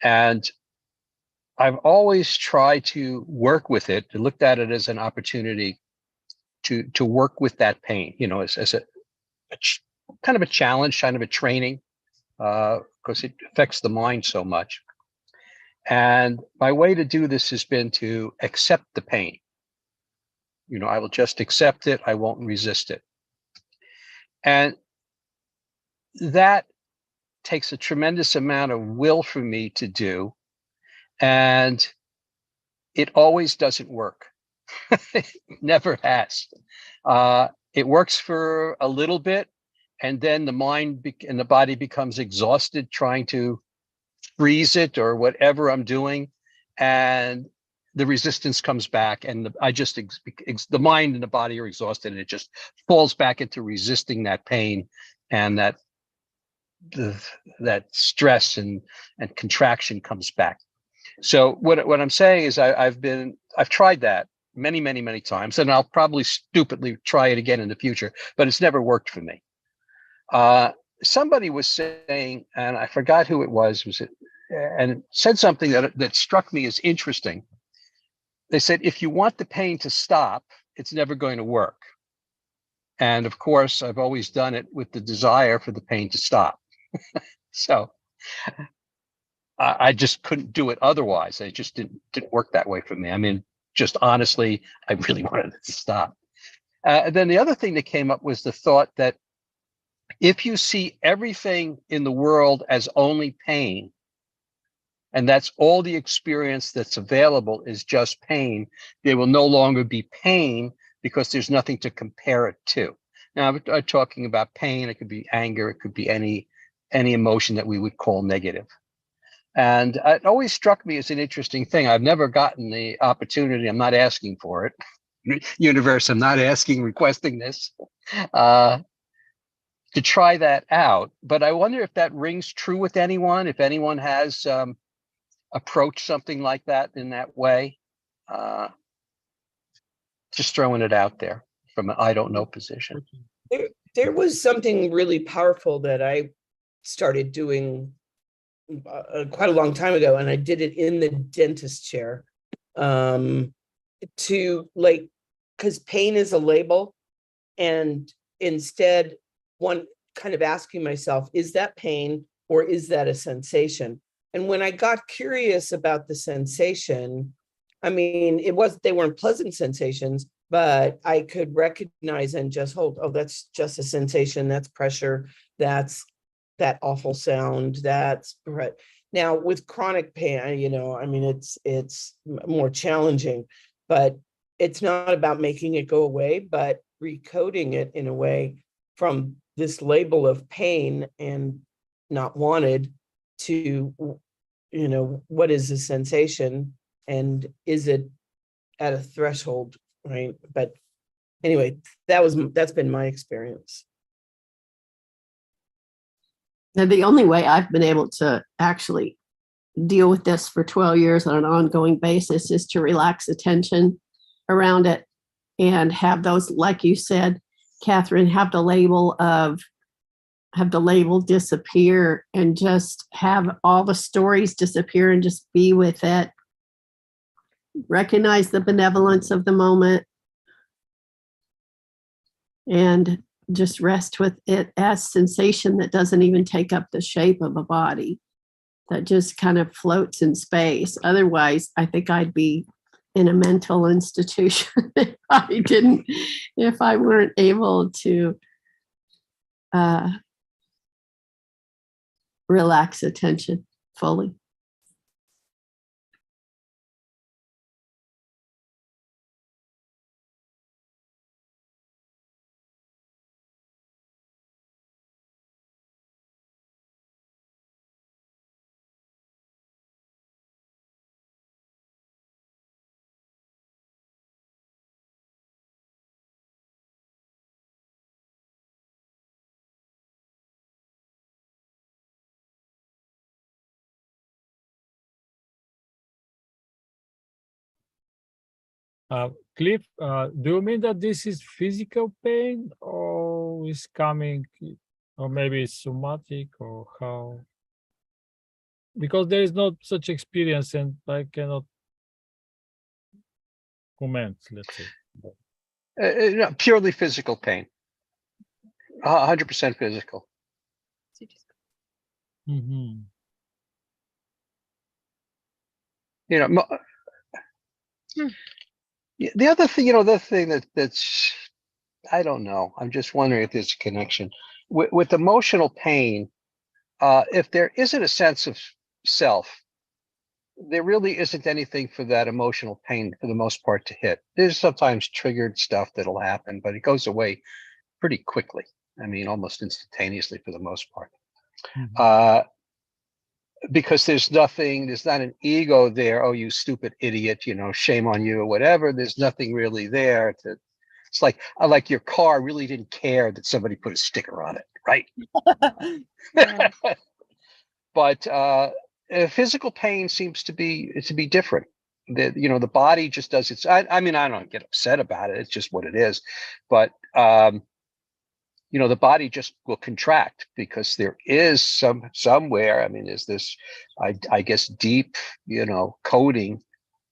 C: And I've always tried to work with it, looked at it as an opportunity to work with that pain, as a kind of a challenge, kind of a training, because it affects the mind so much. And my way to do this has been to accept the pain. I will just accept it. I won't resist it. And that takes a tremendous amount of will for me to do. And it always doesn't work. It never has. It works for a little bit, and then the mind and the body becomes exhausted trying to freeze it or whatever I'm doing. And the resistance comes back, and the mind and the body are exhausted, and it just falls back into resisting that pain and that stress and contraction comes back. So what I'm saying is I've tried that many times, and I'll probably stupidly try it again in the future, but it's never worked for me. Somebody was saying, and I forgot who it was and said something that struck me as interesting. They said, if you want the pain to stop, it's never going to work. And of course, I've always done it with the desire for the pain to stop. So I just couldn't do it otherwise. It just didn't work that way for me. I mean, just honestly, I really wanted it to stop. And then the other thing that came up was the thought that if you see everything in the world as only pain, and that's all the experience that's available is just pain, there will no longer be pain because there's nothing to compare it to. Now, I'm talking about pain. It could be anger. It could be any emotion that we would call negative. And it always struck me as an interesting thing. I've never gotten the opportunity. I'm not asking for it. universe, I'm not requesting this, to try that out. But I wonder if that rings true with anyone, if anyone has approached something like that in that way. Just throwing it out there from an I don't know position.
D: There was something really powerful that I started doing quite a long time ago, and I did it in the dentist chair, to like, because pain is a label, and instead one kind of asking myself, is that pain or is that a sensation? And when I got curious about the sensation, I mean, they weren't pleasant sensations, but I could recognize and just hold, oh, that's just a sensation, that's pressure, that's that awful sound, that's right. Now with chronic pain, I mean, it's more challenging, but it's not about making it go away, but recoding it in a way from this label of pain and not wanted to, what is the sensation, and is it at a threshold, right? But anyway, that's been my experience.
F: Now, the only way I've been able to actually deal with this for 12 years on an ongoing basis is to relax the tension around it and have those, like you said, Catherine, have the label disappear and just have all the stories disappear and just be with it. Recognize the benevolence of the moment and just rest with it as sensation that doesn't even take up the shape of a body, that just kind of floats in space. Otherwise, I think I'd be in a mental institution if I weren't able to relax attention fully.
B: Cliff, do you mean that this is physical pain or is coming, or maybe it's somatic, or how? Because there is not such experience and I cannot comment, let's say.
C: No, purely physical pain. 100% physical.
B: Mm-hmm.
C: The other thing, that's, I don't know. I'm just wondering if there's a connection with emotional pain. If there isn't a sense of self, there really isn't anything for that emotional pain for the most part to hit. There's sometimes triggered stuff that'll happen, but it goes away pretty quickly. I mean, almost instantaneously for the most part. Mm-hmm. Because there's not an ego there. Oh, you stupid idiot, shame on you or whatever. There's nothing really there it's like your car really didn't care that somebody put a sticker on it, right? But physical pain seems to be different. The body just does its. I mean, I don't get upset about it. It's just what it is. But the body just will contract because there is somewhere. I mean, there's this, I guess, deep, coding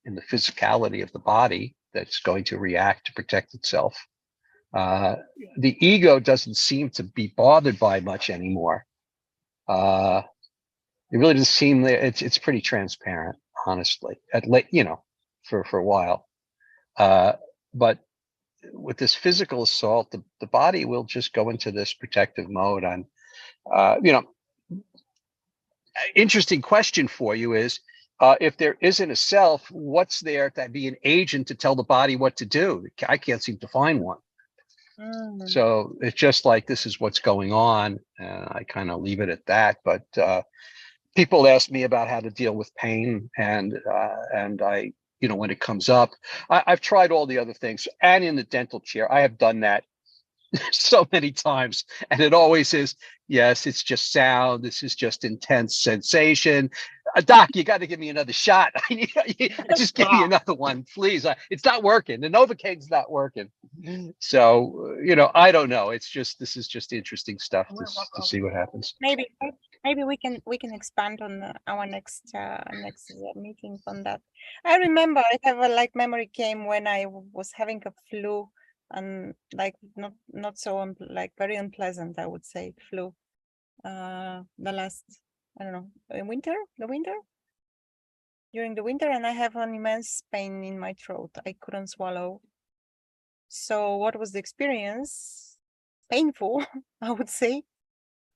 C: in the physicality of the body that's going to react to protect itself. The ego doesn't seem to be bothered by much anymore. It really doesn't seem there. It's pretty transparent, honestly. For a while, but with this physical assault, the body will just go into this protective mode. On, interesting question for you is, if there isn't a self, what's there to be an agent to tell the body what to do? I can't seem to find one. So it's just like, this is what's going on. I kind of leave it at that. But people ask me about how to deal with pain, and I you know, when it comes up. I've tried all the other things, and in the dental chair, I have done that so many times, and it always is, yes, it's just sound. This is just intense sensation. Doc, you got to give me another shot. Just give me another one, please. It's not working. The Novocaine's not working. So, you know, I don't know. It's just, this is just interesting stuff to see what happens.
A: Maybe we can expand on our next meeting on that. I remember I have a like memory came when I was having a flu, and like not so like very unpleasant, I would say, flu. The last, I don't know, during the winter, and I have an immense pain in my throat. I couldn't swallow. So what was the experience? Painful, I would say.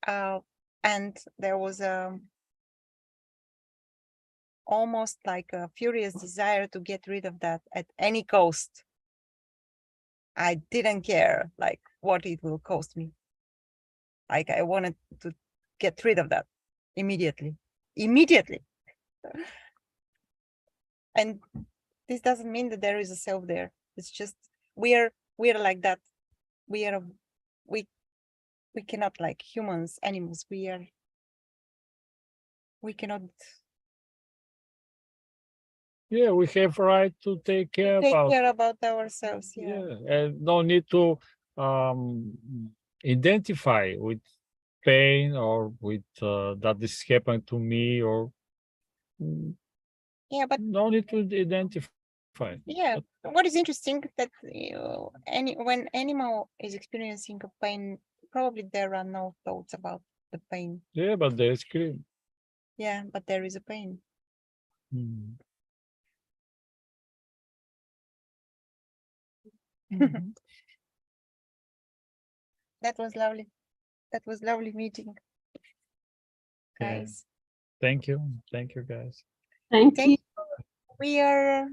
A: And there was almost like a furious desire to get rid of that at any cost. I didn't care like what it will cost me. Like I wanted to get rid of that immediately. And this doesn't mean that there is a self there. It's just we're like that. We cannot, like humans, animals. We cannot.
B: Yeah, we have right to take care
A: about ourselves.
B: Yeah, and no need to identify with pain or with that this happened to me, or
A: yeah, but
B: no need to identify.
A: Yeah, what is interesting that when animal is experiencing a pain, probably there are no thoughts about the pain.
B: Yeah, but they scream.
A: Yeah, but there is a pain.
B: Mm.
A: That was lovely. That was lovely meeting,
B: Yeah.
A: guys.
B: Thank you guys.
F: Thank you.
A: We are,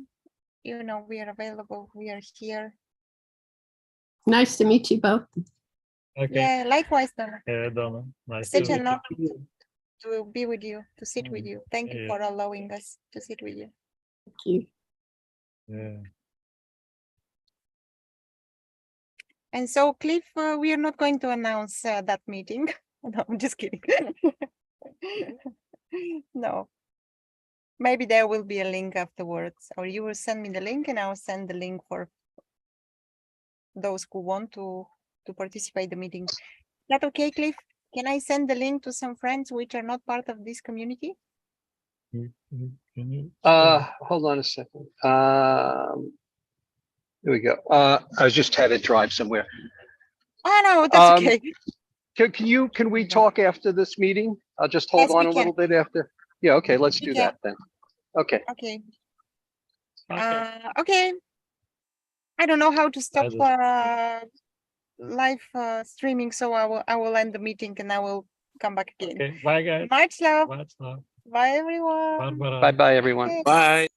A: we are available. We are here.
F: Nice to meet you both.
B: Okay.
A: Yeah, likewise, Donna.
B: Yeah, Donna. Nice
A: Such
B: to
A: an
B: meet
A: honor to be with you, to sit with you. Thank you
B: Yeah.
A: for allowing us to sit with you.
F: Thank you.
B: Yeah.
A: And so, Cliff, we are not going to announce that meeting. No, I'm just kidding. No. Maybe there will be a link afterwards, or you will send me the link and I'll send the link for those who want to participate in the meeting. Is that okay, Cliff? Can I send the link to some friends which are not part of this community?
B: Can you
C: Hold on a second. Here we go. I was just had to drive somewhere.
A: Oh no, that's okay.
C: Can we talk after this meeting? I'll just hold
A: Yes,
C: on
A: we
C: a little bit after. Yeah, okay, let's
A: We
C: do
A: can.
C: that then. Okay.
A: Okay.
B: Okay.
A: Okay. I don't know how to stop
B: That
A: live streaming, so I will end the meeting and I will come back again.
B: Okay. Bye guys.
A: Much love.
B: Much love.
A: Bye everyone.
B: Barbara.
C: Bye-bye, everyone.
A: Okay.
C: Bye.